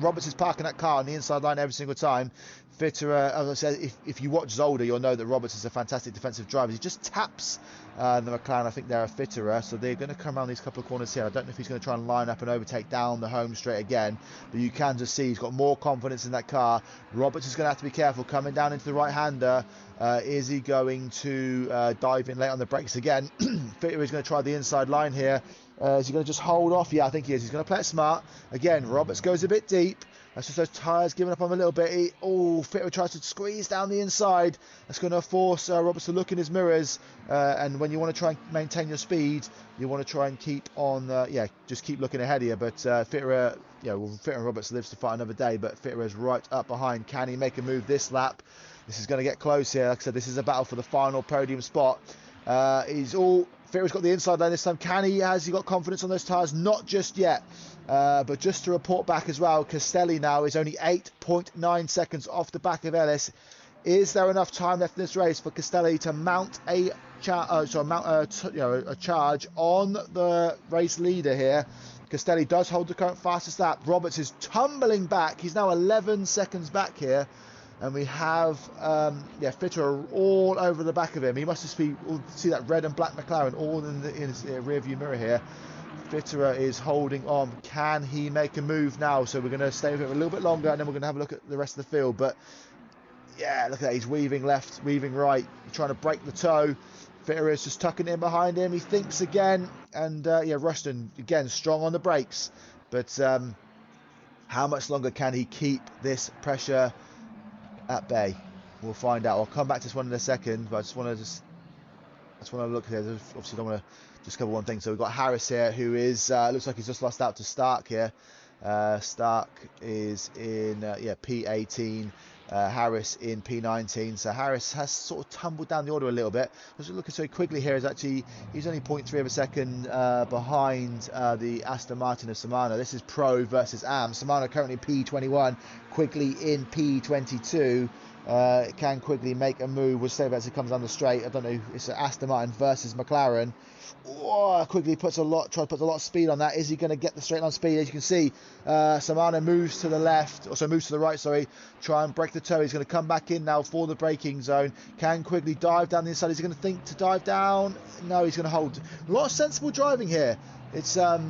Roberts is parking that car on the inside line every single time. Fitter, as I said, if you watch Zolder, you'll know that Roberts is a fantastic defensive driver. He just taps the McLaren. I think they're a Fitterer, so they're going to come around these couple of corners here. I don't know if he's going to try and line up and overtake down the home straight again, but you can just see he's got more confidence in that car. Roberts is going to have to be careful coming down into the right-hander. Is he going to dive in late on the brakes again? Fitter is going to try the inside line here. Is he going to just hold off? Yeah, I think he is. He's going to play it smart. Again, Roberts goes a bit deep. That's just those tyres giving up on him a little bit. Fitter tries to squeeze down the inside. That's going to force Roberts to look in his mirrors. And when you want to try and maintain your speed, you want to try and keep on, just keep looking ahead here. But Fitter, Fitter and Roberts lives to fight another day. But Fitter is right up behind. Can he make a move this lap? This is going to get close here. Like I said, this is a battle for the final podium spot. Fitter's got the inside line this time. Has he got confidence on those tyres? Not just yet. But just to report back as well, Castelli now is only 8.9 seconds off the back of Ellis. Is there enough time left in this race for Castelli to mount a charge on the race leader here? Castelli does hold the current fastest lap. Roberts is tumbling back. He's now 11 seconds back here. And we have Fitter all over the back of him. He must just see that red and black McLaren all in his rear view mirror here. Fitter is holding on. Can he make a move now? So we're going to stay with him a little bit longer, and then we're going to have a look at the rest of the field. But yeah, look at that. He's weaving left, weaving right, trying to break the toe. Fitter is just tucking in behind him. He thinks again, and Rushton again strong on the brakes. But how much longer can he keep this pressure at bay? We'll find out. I'll come back to this one in a second, but I just want to look here. Obviously don't want to just cover one thing. So we've got Harris here, who is looks like he's just lost out to Stark here. Stark is in P18, Harris in P19. So Harris has sort of tumbled down the order a little bit. Just looking so quickly here, is actually he's only 0.3 of a second behind the Aston Martin of Shimano. This is Pro versus Am. Shimano currently P21, quickly in P22. Can quickly make a move. We'll say as it comes down the straight. I don't know. It's Aston Martin versus McLaren. Quickly tries to put a lot of speed on that. Is he going to get the straight line speed? As you can see, Shimano moves to the left, also moves to the right, sorry. Try and break the toe. He's going to come back in now for the braking zone. Can quickly dive down the inside. Is he going to think to dive down? No, he's going to hold. A lot of sensible driving here. It's sorry,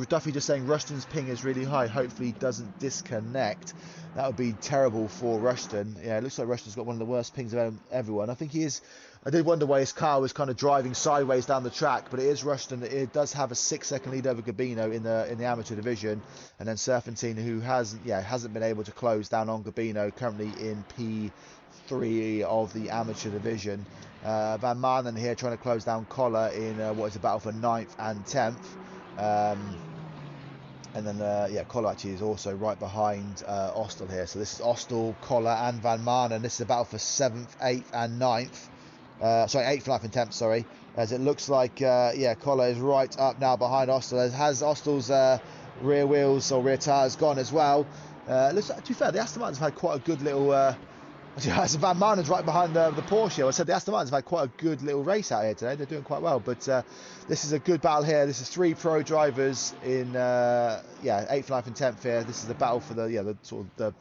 Duffy just saying Rushton's ping is really high. Hopefully he doesn't disconnect. That would be terrible for Rushton. Yeah, it looks like Rushton's got one of the worst pings of everyone. I think he is. I did wonder why his car was kind of driving sideways down the track, but it is Rushton. It does have a 6-second lead over Gabino in the amateur division, and then Serpentine, who hasn't been able to close down on Gabino, currently in P3 of the amateur division. Van Manen here trying to close down Collar in what is a battle for 9th and 10th. And then, Collar actually is also right behind Ostel here. So this is Ostel, Collar and Van Manen. This is a battle for 7th, 8th and 9th. 8th, 9th and 10th, sorry. As it looks like, Collar is right up now behind Ostel. Has Ostel's rear wheels or rear tyres gone as well. Looks like, to be fair, the Aston Martins have had quite a good little Yeah, so Van Marnen's right behind the Porsche. I said the Aston Martins have had quite a good little race out here today. They're doing quite well, but this is a good battle here. This is 3 pro drivers in 8th, 9th, and 10th here. This is the battle for the sort of the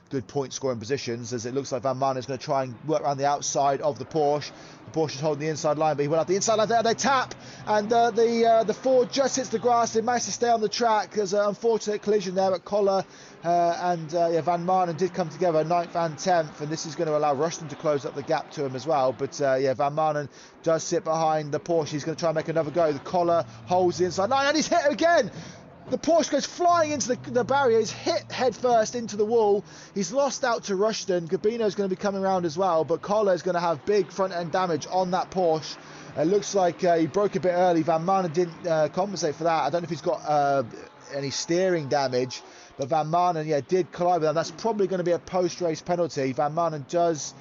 good point scoring positions, as it looks like Van Marnen's going to try and work around the outside of the Porsche. The Porsche is holding the inside line, but he went up the inside line there. They tap, and the Ford just hits the grass. They managed to stay on the track. There's an unfortunate collision there at Collar, and Van Marnen did come together 9th and 10th, and this is going to allow Rushton to close up the gap to him as well. But Van Marnen does sit behind the Porsche. He's going to try and make another go. The Collar holds the inside line, and he's hit again. The Porsche goes flying into the barrier. He's hit head first into the wall. He's lost out to Rushton. Gabino's going to be coming around as well, but Collar is going to have big front end damage on that Porsche. It looks like he broke a bit early. Van Marnen didn't compensate for that. I don't know if he's got any steering damage, but Van Marnen did collide with him. That's probably going to be a post-race penalty. Van Marnen does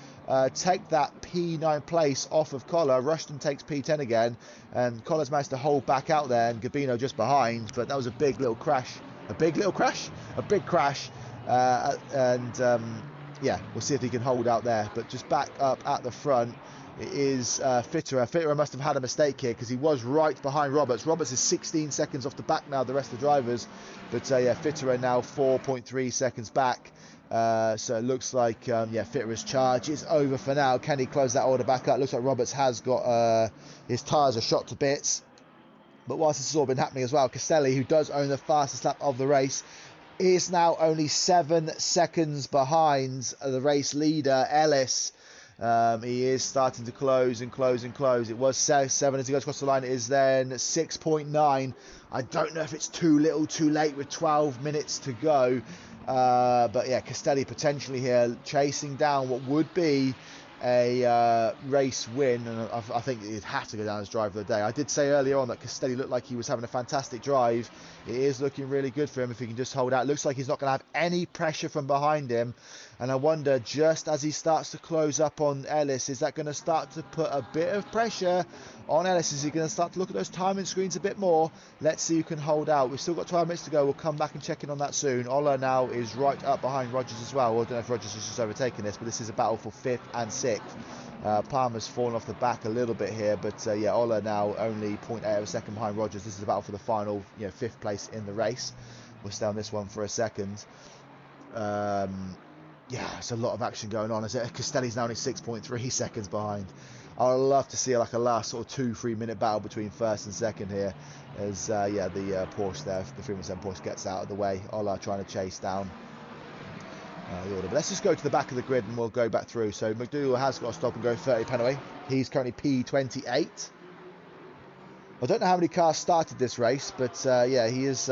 take that P9 place off of Collar. Rushton takes P10 again, and Collar's managed to hold back out there, and Gabino just behind. But that was a big little crash. A big crash. We'll see if he can hold out there. But just back up at the front, it is Fitterer. Fitterer must have had a mistake here, because he was right behind Roberts. Roberts is 16 seconds off the back now, the rest of the drivers. But Fitterer now 4.3 seconds back. So it looks like Fitterer's charge is over for now. Can he close that order back up? Looks like Roberts has got his tyres are shot to bits. But whilst this has all been happening as well, Castelli, who does own the fastest lap of the race, is now only 7 seconds behind the race leader, Ellis. He is starting to close. It was 7 as he goes across the line. It is then 6.9. I don't know if it's too little too late with 12 minutes to go. But Castelli potentially here chasing down what would be a race win, and I think he'd have to go down as driver of the day. I did say earlier on that Castelli looked like he was having a fantastic drive. It is looking really good for him if he can just hold out. It looks like he's not going to have any pressure from behind him, and I wonder, just as he starts to close up on Ellis, is that going to start to put a bit of pressure on Ellis? Is he going to start to look at those timing screens a bit more? Let's see who can hold out. We've still got 12 minutes to go. We'll come back and check in on that soon. Ola now is right up behind Rogers as well. I don't know if Rogers is just overtaking this, but this is a battle for 5th and 6th. Palmer's fallen off the back a little bit here, but Ola now only 0.8 of a second behind Rogers. This is a battle for the final 5th place in the race. We'll stay on this one for a second. It's a lot of action going on. Castelli's now only 6.3 seconds behind. I'd love to see like a last sort of 2-3 minute battle between first and second here, as the Porsche there, the 317 Porsche, gets out of the way. Ola trying to chase down the order. But let's just go to the back of the grid and we'll go back through. So McDougall has got to stop and go 30 penalty. He's currently P28. I don't know how many cars started this race, but he is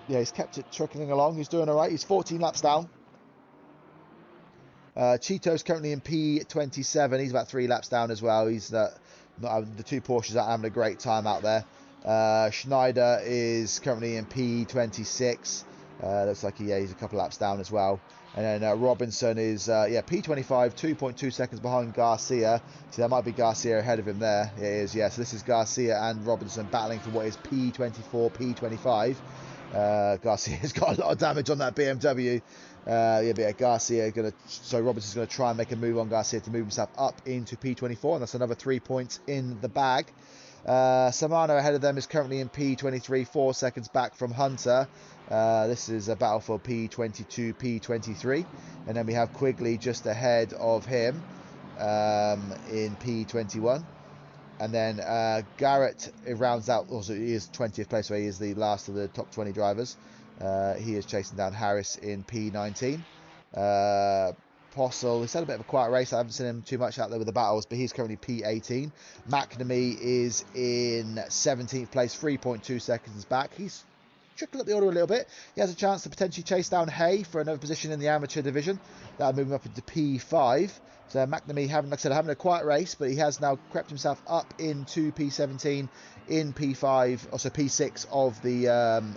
he's kept it trickling along. He's doing all right. He's 14 laps down. Cheeto's currently in P27. He's about 3 laps down as well. He's the 2 Porsches are having a great time out there. Schneider is currently in P26. Looks like he's a couple laps down as well. And then Robinson is P25, 2.2 seconds behind Garcia. So that might be Garcia ahead of him there. It is, yeah. So this is Garcia and Robinson battling for what is P24, P25. Garcia's got a lot of damage on that BMW. Robinson's going to try and make a move on Garcia to move himself up into P24, and that's another 3 points in the bag. Samano ahead of them is currently in P23, 4 seconds back from Hunter. This is a battle for P22, P23, and then we have Quigley just ahead of him in P21. And then Garrett rounds out, also he is 20th place, so he is the last of the top 20 drivers. He is chasing down Harris in P19. Postle, he's had a bit of a quiet race. I haven't seen him too much out there with the battles, but he's currently P18. McNamee is in 17th place, 3.2 seconds back. He's trickling up the order a little bit. He has a chance to potentially chase down Hay for another position in the amateur division. That'll move him up into P5. So McNamee, having a quiet race, but he has now crept himself up into P17, in P5, also P6 of the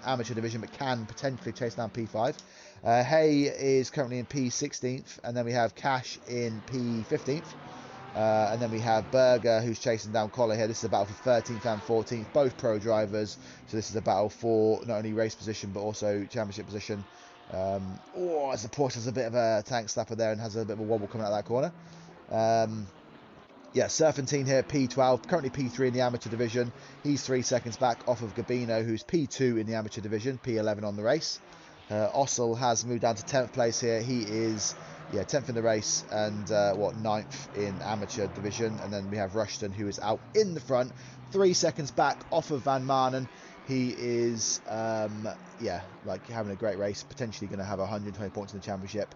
amateur division, but can potentially chase down P5. Hay is currently in P16th, and then we have Cash in P15th. And then we have Berger, who's chasing down Collar here. This is a battle for 13th and 14th, both pro drivers. So this is a battle for not only race position, but also championship position. As the Porsche has a bit of a tank slapper there and has a bit of a wobble coming out of that corner. Yeah, Serpentine here, P12, currently P3 in the amateur division. He's 3 seconds back off of Gabino, who's P2 in the amateur division, P11 on the race. Ossel has moved down to 10th place here. He is 10th in the race and 9th in amateur division. And then we have Rushton, who is out in the front, 3 seconds back off of Van Maanen. He is having a great race, potentially going to have 120 points in the championship.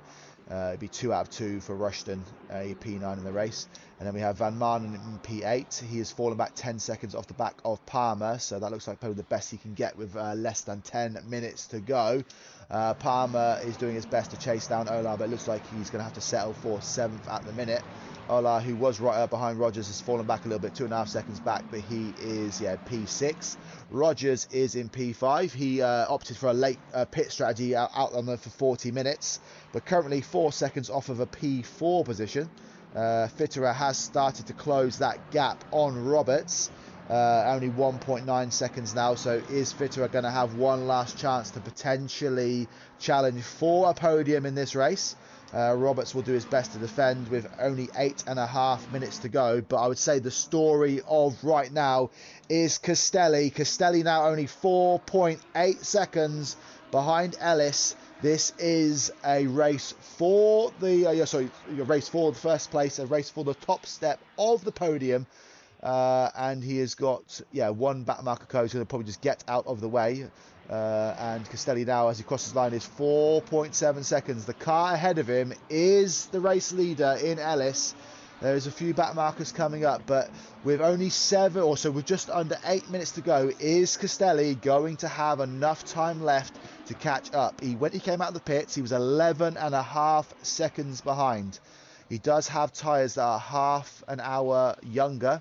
It'd be 2 out of 2 for Rushton, P9 in the race. And then we have Van Maanen in P8. He has fallen back 10 seconds off the back of Palmer, so that looks like probably the best he can get with less than 10 minutes to go. Palmer is doing his best to chase down Ola, but it looks like he's going to have to settle for 7th at the minute. Ola, who was right up behind Rogers, has fallen back a little bit, 2.5 seconds back, but he is P6. Rogers is in P5. He opted for a late pit strategy out on there for 40 minutes, but currently 4 seconds off of a P4 position. Fitterer has started to close that gap on Roberts. Only 1.9 seconds now, so is Fitterer going to have one last chance to potentially challenge for a podium in this race? Roberts will do his best to defend with only 8.5 minutes to go, but I would say the story of right now is Castelli. Castelli now only 4.8 seconds behind Ellis. This is a race for the race for the first place, a race for the top step of the podium. And he has got one back marker code, he's going to probably just get out of the way. And Castelli now, as he crosses the line, is 4.7 seconds. The car ahead of him is the race leader in Ellis. There's a few back markers coming up, but with only with just under 8 minutes to go, is Castelli going to have enough time left to catch up? When he came out of the pits, he was 11.5 seconds behind. He does have tyres that are half an hour younger.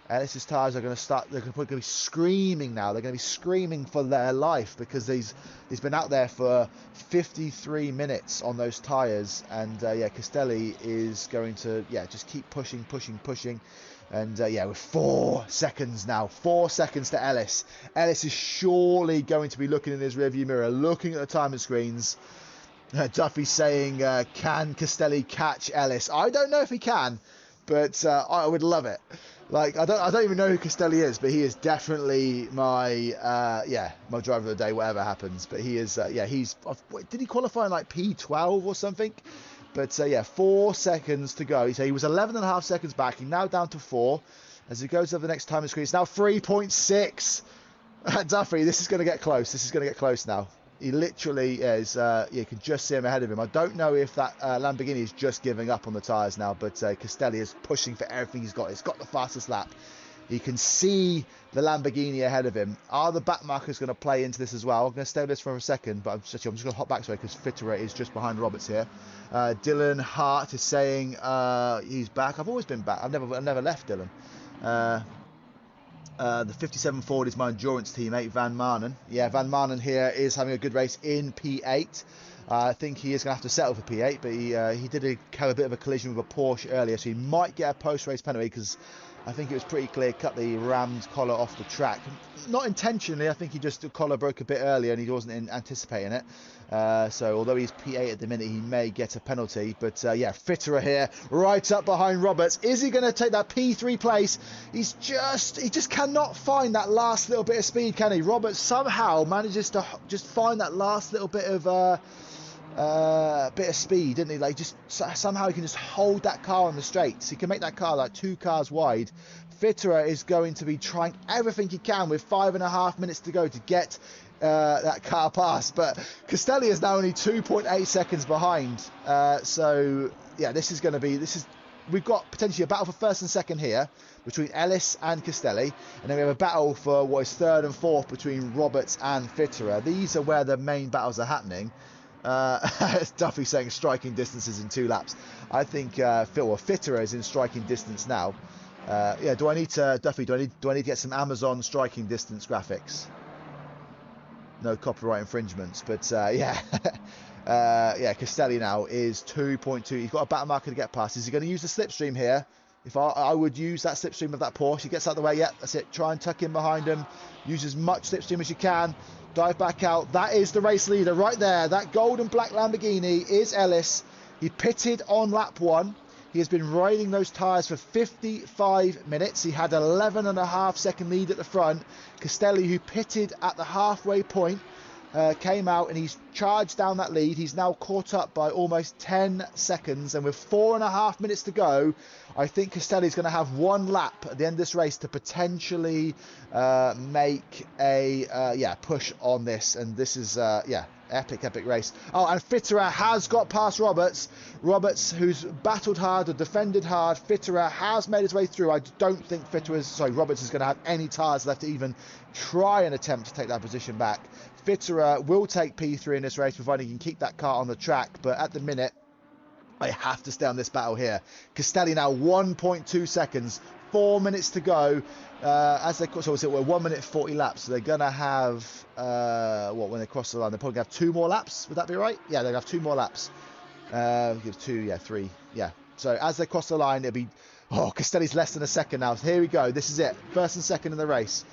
Ellis's tyres are going to start, they're going to be screaming now. They're going to be screaming for their life because he's been out there for 53 minutes on those tyres. And Castelli is going to just keep pushing. And with 4 seconds now, 4 seconds to Ellis. Ellis is surely going to be looking in his rearview mirror, looking at the timing screens. Duffy saying, can Castelli catch Ellis? I don't know if he can, but I would love it. Like, I don't even know who Castelli is, but he is definitely my my driver of the day, whatever happens. But he is did he qualify in like P12 or something? But 4 seconds to go. So he was 11.5 seconds back. He's now down to 4. As he goes over the next timing screen, it's now 3.6. Duffy, this is going to get close. This is going to get close now. He literally is, you can just see him ahead of him. I don't know if that Lamborghini is just giving up on the tyres now, but Castelli is pushing for everything he's got. He's got the fastest lap. You can see the Lamborghini ahead of him. Are the back markers going to play into this as well? I'm going to stay with this for a second, but I'm just going to hop back because Fitterer is just behind Roberts here. Dylan Hart is saying he's back. I've always been back. I've never left Dylan. The 57 Ford is my endurance teammate, Van Maanen. Yeah, Van Maanen here is having a good race in P8. I think he is going to have to settle for P8, but he did have a bit of a collision with a Porsche earlier, so he might get a post-race penalty because I think it was pretty clear, cut the ram's collar off the track. Not intentionally, I think the collar broke a bit earlier and he wasn't anticipating it. So although he's P8 at the minute, he may get a penalty. But Fitterer here, right up behind Roberts. Is he going to take that P3 place? He just cannot find that last little bit of speed, can he? Roberts somehow manages to just find that last little bit of speed, didn't he? Like, just somehow he can just hold that car on the straights. He can make that car like 2 cars wide. Fitterer is going to be trying everything he can with 5.5 minutes to go to get that car past, but Castelli is now only 2.8 seconds behind. We've got potentially a battle for first and second here between Ellis and Castelli, and then we have a battle for what is third and fourth between Roberts and Fitterer. These are where the main battles are happening. Duffy saying striking distances in 2 laps. I think Fitterer is in striking distance now. Do I need to get some Amazon striking distance graphics? No copyright infringements, but Castelli now is 2.2. He's got a battle marker to get past. Is he going to use the slipstream here? If I would use that slipstream of that Porsche. He gets out of the way. Yeah, that's it. Try and tuck in behind him. Use as much slipstream as you can. Dive back out. That is the race leader right there. That gold and black Lamborghini is Ellis. He pitted on lap 1. He has been riding those tyres for 55 minutes. He had 11.5-second lead at the front. Castelli, who pitted at the halfway point, came out and he's charged down that lead. He's now caught up by almost 10 seconds. And with 4.5 minutes to go, I think Castelli's going to have one lap at the end of this race to potentially make a push on this. And this is, epic race. Oh, and Fitterer has got past Roberts. Roberts, who's battled hard or defended hard. Fitterer has made his way through. I don't think Roberts is going to have any tyres left to even try and attempt to take that position back. Fitterer will take P3 in this race, providing he can keep that car on the track. But at the minute, I have to stay on this battle here. Castelli now 1.2 seconds, 4 minutes to go. We're 1 minute 40 laps. So they're going to have, when they cross the line, they're probably going to have 2 more laps. Would that be right? Yeah, they'll have 2 more laps. Give 2, 3. Yeah. So as they cross the line, it'll be, Castelli's less than a second now. So here we go. This is it. First and second in the race.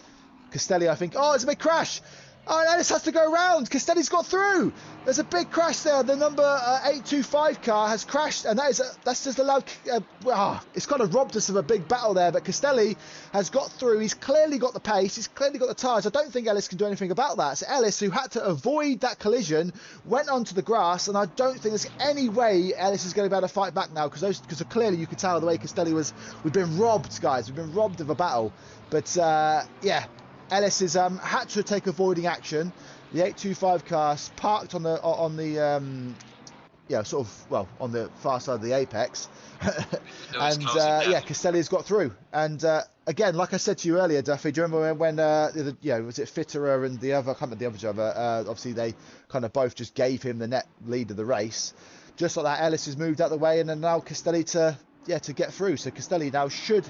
Castelli, I think, it's a big crash. Oh, Ellis has to go round. Castelli's got through. There's a big crash there. The number 825 car has crashed, and that's just allowed. It's kind of robbed us of a big battle there. But Castelli has got through. He's clearly got the pace. He's clearly got the tyres. I don't think Ellis can do anything about that. So Ellis, who had to avoid that collision, went onto the grass, and I don't think there's any way Ellis is going to be able to fight back now because clearly you could tell the way Castelli was. We've been robbed, guys. We've been robbed of a battle. But Ellis has had to take avoiding action. The 825 car parked on the far side of the apex, and Castelli's got through. And again, like I said to you earlier, Duffy, do you remember when was it Fitterer and the other? I can't remember the other driver. Obviously, they kind of both just gave him the net lead of the race. Just like that, Ellis has moved out the way, and then now Castelli to get through. So Castelli now should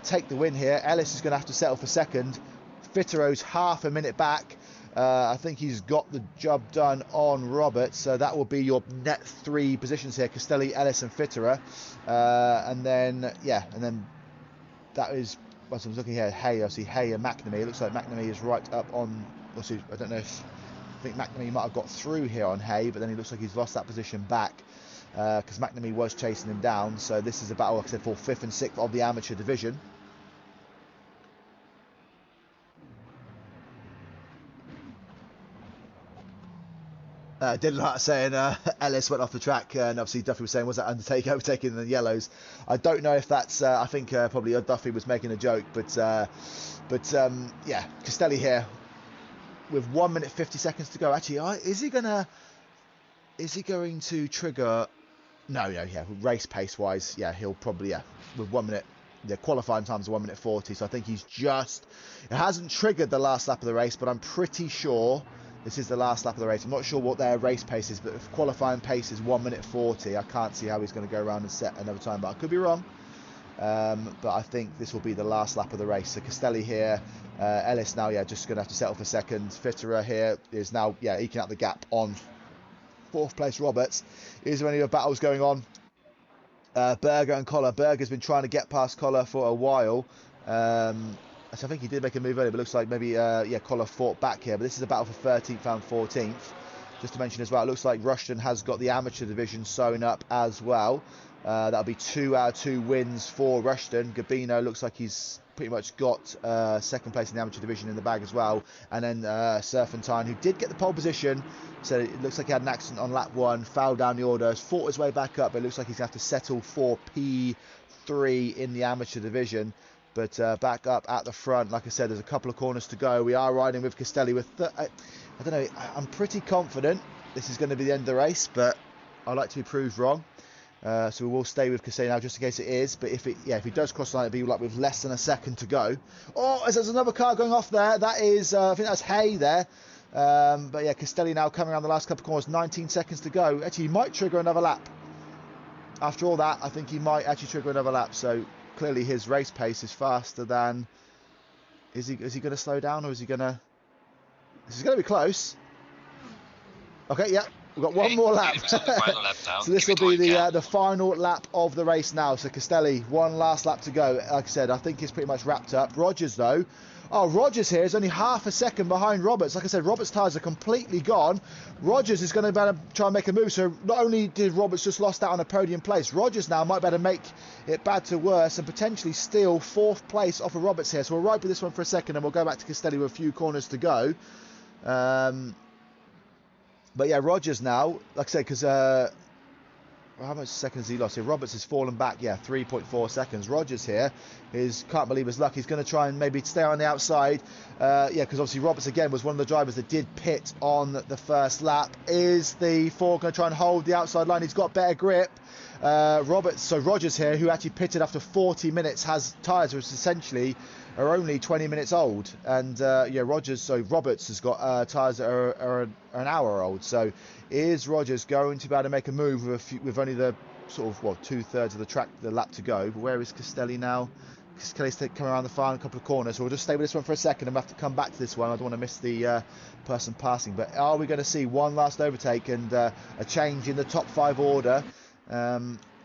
take the win here. Ellis is going to have to settle for second. Fitterer's half a minute back. I think he's got the job done on Roberts, so that will be your net 3 positions here: Castelli, Ellis, and Fitterer. And then that is what I was looking here. I see Hay and McNamee. It looks like McNamee is right up on. Obviously, I don't know if I think McNamee might have got through here on Hay, but then he looks like he's lost that position back. Because McNamee was chasing him down. So this is a battle, like I said, for 5th and 6th of the amateur division. Did like saying Ellis went off the track, and obviously Duffy was saying, was that Undertaker overtaking the yellows? I don't know if that's. I think probably Duffy was making a joke, but Castelli here with 1 minute 50 seconds to go. Actually, is he going to trigger? No, race pace wise, he'll probably, with 1 minute, qualifying times 1 minute 40, so I think he's it hasn't triggered the last lap of the race, but I'm pretty sure this is the last lap of the race. I'm not sure what their race pace is, but if qualifying pace is 1 minute 40, I can't see how he's going to go around and set another time, but I could be wrong. But I think this will be the last lap of the race. So Castelli here, Ellis now, just going to have to settle for second. Fitterer here is now, eking out the gap on 4th place Roberts. Is there any other battles going on? Berger and Collar. Berger's been trying to get past Collar for a while. So I think he did make a move earlier, but looks like maybe Collar fought back here. But this is a battle for 13th and 14th. Just to mention as well, it looks like Rushton has got the amateur division sewn up as well. That'll be 2 out of 2 wins for Rushton. Gabino looks like he's pretty much got 2nd place in the amateur division in the bag as well. And then Serpentine, who did get the pole position, so it looks like he had an accident on lap 1, fouled down the order, fought his way back up, but it looks like he's going to have to settle for P3 in the amateur division. But back up at the front, like I said, there's a couple of corners to go. We are riding with Castelli with, I don't know, I'm pretty confident this is going to be the end of the race, but I like to be proved wrong. So we will stay with Castelli now just in case it is. But if he does cross the line, it'll be like with less than a second to go. Oh, there's another car going off there. That is, I think that's Hay there. But Castelli now coming around the last couple of corners, 19 seconds to go. Actually, he might trigger another lap. After all that, I think he might actually trigger another lap. So clearly his race pace is faster than. Is he going to slow down, or is he going to? This is going to be close. Okay, We've got one more lap. It's on the final lap now. So this will be the final lap of the race now. So Castelli, one last lap to go. Like I said, I think it's pretty much wrapped up. Rogers though, Rogers here is only half a second behind Roberts. Like I said, Roberts' tyres are completely gone. Rogers is going to better try and make a move. So not only did Roberts just lost out on a podium place, Rogers now might better make it bad to worse and potentially steal 4th place off of Roberts here. So we'll ride with this one for a second and we'll go back to Castelli with a few corners to go. But yeah, Rogers now, like I said, because how much seconds he lost here? Roberts has fallen back, 3.4 seconds. Rogers here can't believe his luck. He's going to try and maybe stay on the outside. Because obviously Roberts again was one of the drivers that did pit on the first lap. Is the Ford going to try and hold the outside line? He's got better grip. Rogers here, who actually pitted after 40 minutes, has tyres which essentially are only 20 minutes old, and Roberts has got tyres that are an hour old. So is Rogers going to be able to make a move with only the sort of 2/3 of the lap to go? But where is Castelli now? Castelli's coming around the final couple of corners, so we'll just stay with this one for a second and we'll have to come back to this one. I don't want to miss the person passing, but are we going to see one last overtake and a change in the top 5 order?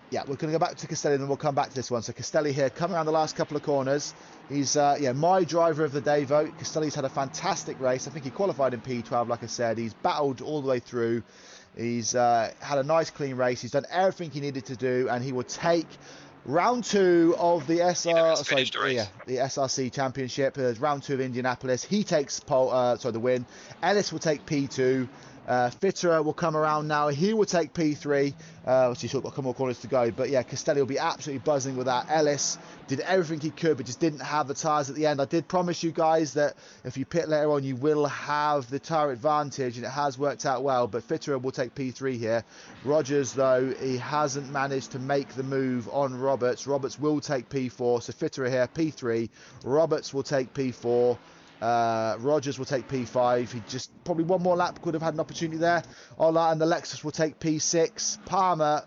We're going to go back to Castelli and then we'll come back to this one. So Castelli here, coming around the last couple of corners. He's my driver of the day vote. Castelli's had a fantastic race. I think he qualified in P12, like I said. He's battled all the way through. He's had a nice clean race. He's done everything he needed to do, and he will take round 2 of the SRC Championship. Round 2 of Indianapolis. He takes the win. Ellis will take P2. Fitterer will come around now. He will take P3. Which he's got a couple more corners to go. But yeah, Castelli will be absolutely buzzing with that. Ellis did everything he could, but just didn't have the tyres at the end. I did promise you guys that if you pit later on, you will have the tyre advantage, and it has worked out well. But Fitterer will take P3 here. Rogers, though, he hasn't managed to make the move on Roberts. Roberts will take P4. So Fitterer here, P3. Roberts will take P4. Rogers will take P5. He just probably one more lap could have had an opportunity there. And the Lexus will take P6. Palmer,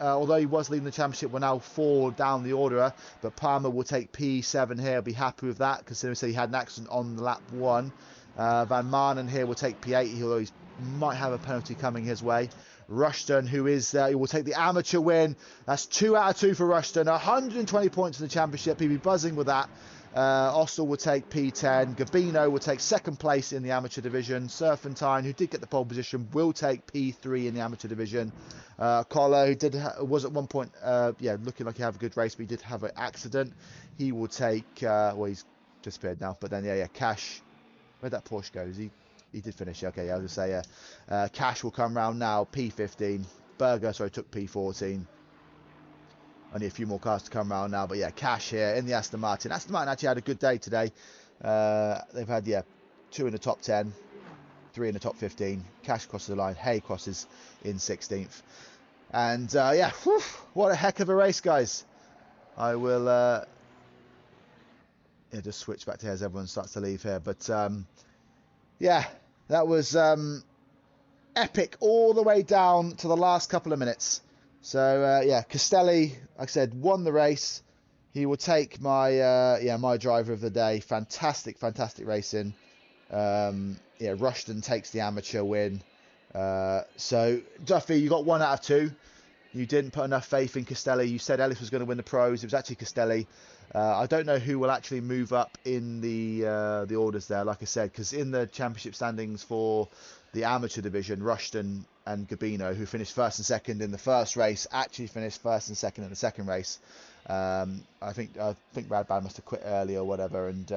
although he was leading the championship, will now fall down the order, but Palmer will take P7 here. I'll be happy with that, considering he had an accident on lap 1. Van Maanen here will take P8, although he might have a penalty coming his way. Rushton, he will take the amateur win. That's 2 out of 2 for Rushton. 120 points in the championship. He'll be buzzing with that. Austell will take P10. Gabino will take 2nd place in the amateur division. Serpentine, who did get the pole position, will take P3 in the amateur division. Collar, who was at one point looking like he had a good race, but he did have an accident. He will take he's disappeared now. But then Cash, where'd that Porsche go? He did finish. Okay, I was going to say Cash will come round now. P15. Berger took P14. Only a few more cars to come around now, but yeah, Cash here in the Aston Martin. Aston Martin actually had a good day today. They've had 2 in the top 10, 3 in the top 15. Cash crosses the line. Hay crosses in 16th. And what a heck of a race, guys. I will just switch back to here as everyone starts to leave here. But that was epic all the way down to the last couple of minutes. So Castelli, like I said, won the race. He will take my driver of the day. Fantastic racing. Rushton takes the amateur win. So Duffy, you got 1 out of 2. You didn't put enough faith in Castelli. You said Ellis was going to win the pros. It was actually Castelli. I don't know who will actually move up in the orders there, like I said, because in the championship standings for the amateur division, Rushton and Gabino, who finished 1st and 2nd in the first race, actually finished 1st and 2nd in the second race. I think Radbad must have quit early or whatever, and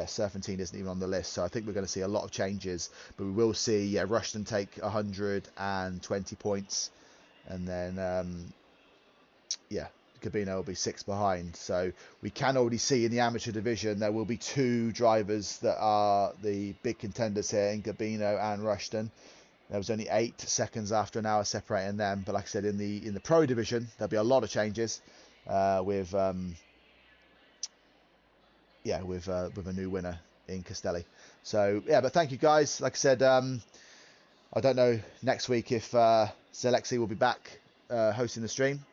Serpentine isn't even on the list, so I think we're going to see a lot of changes, but we will see Rushton take 120 points, and then Gabino will be 6 behind. So we can already see in the amateur division there will be 2 drivers that are the big contenders here in Gabino and Rushton. There was only 8 seconds after an hour separating them, but like I said, in the pro division there'll be a lot of changes with a new winner in Castelli. So but thank you guys. Like I said, I don't know next week if Zelexi will be back hosting the stream.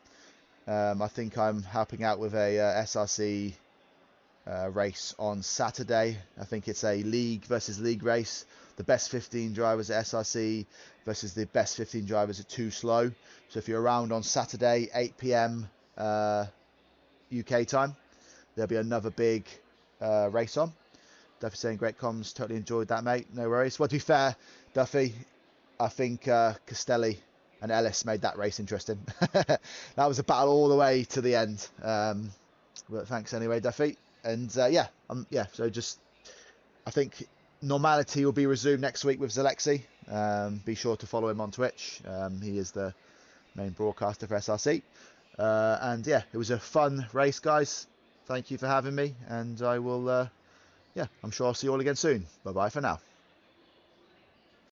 I think I'm helping out with a SRC race on Saturday. I think it's a league versus league race. The best 15 drivers at SRC versus the best 15 drivers at Too Slow. So if you're around on Saturday, 8 p.m. UK time, there'll be another big race on. Duffy saying great comms, totally enjoyed that, mate. No worries. Well, to be fair, Duffy, I think Castelli and Ellis made that race interesting. That was a battle all the way to the end. But thanks anyway, Duffy. And yeah, so just, I think normality will be resumed next week with Zalexi. Be sure to follow him on Twitch. He is the main broadcaster for SRC. And yeah, it was a fun race, guys. Thank you for having me. And I will, I'm sure I'll see you all again soon. Bye-bye for now.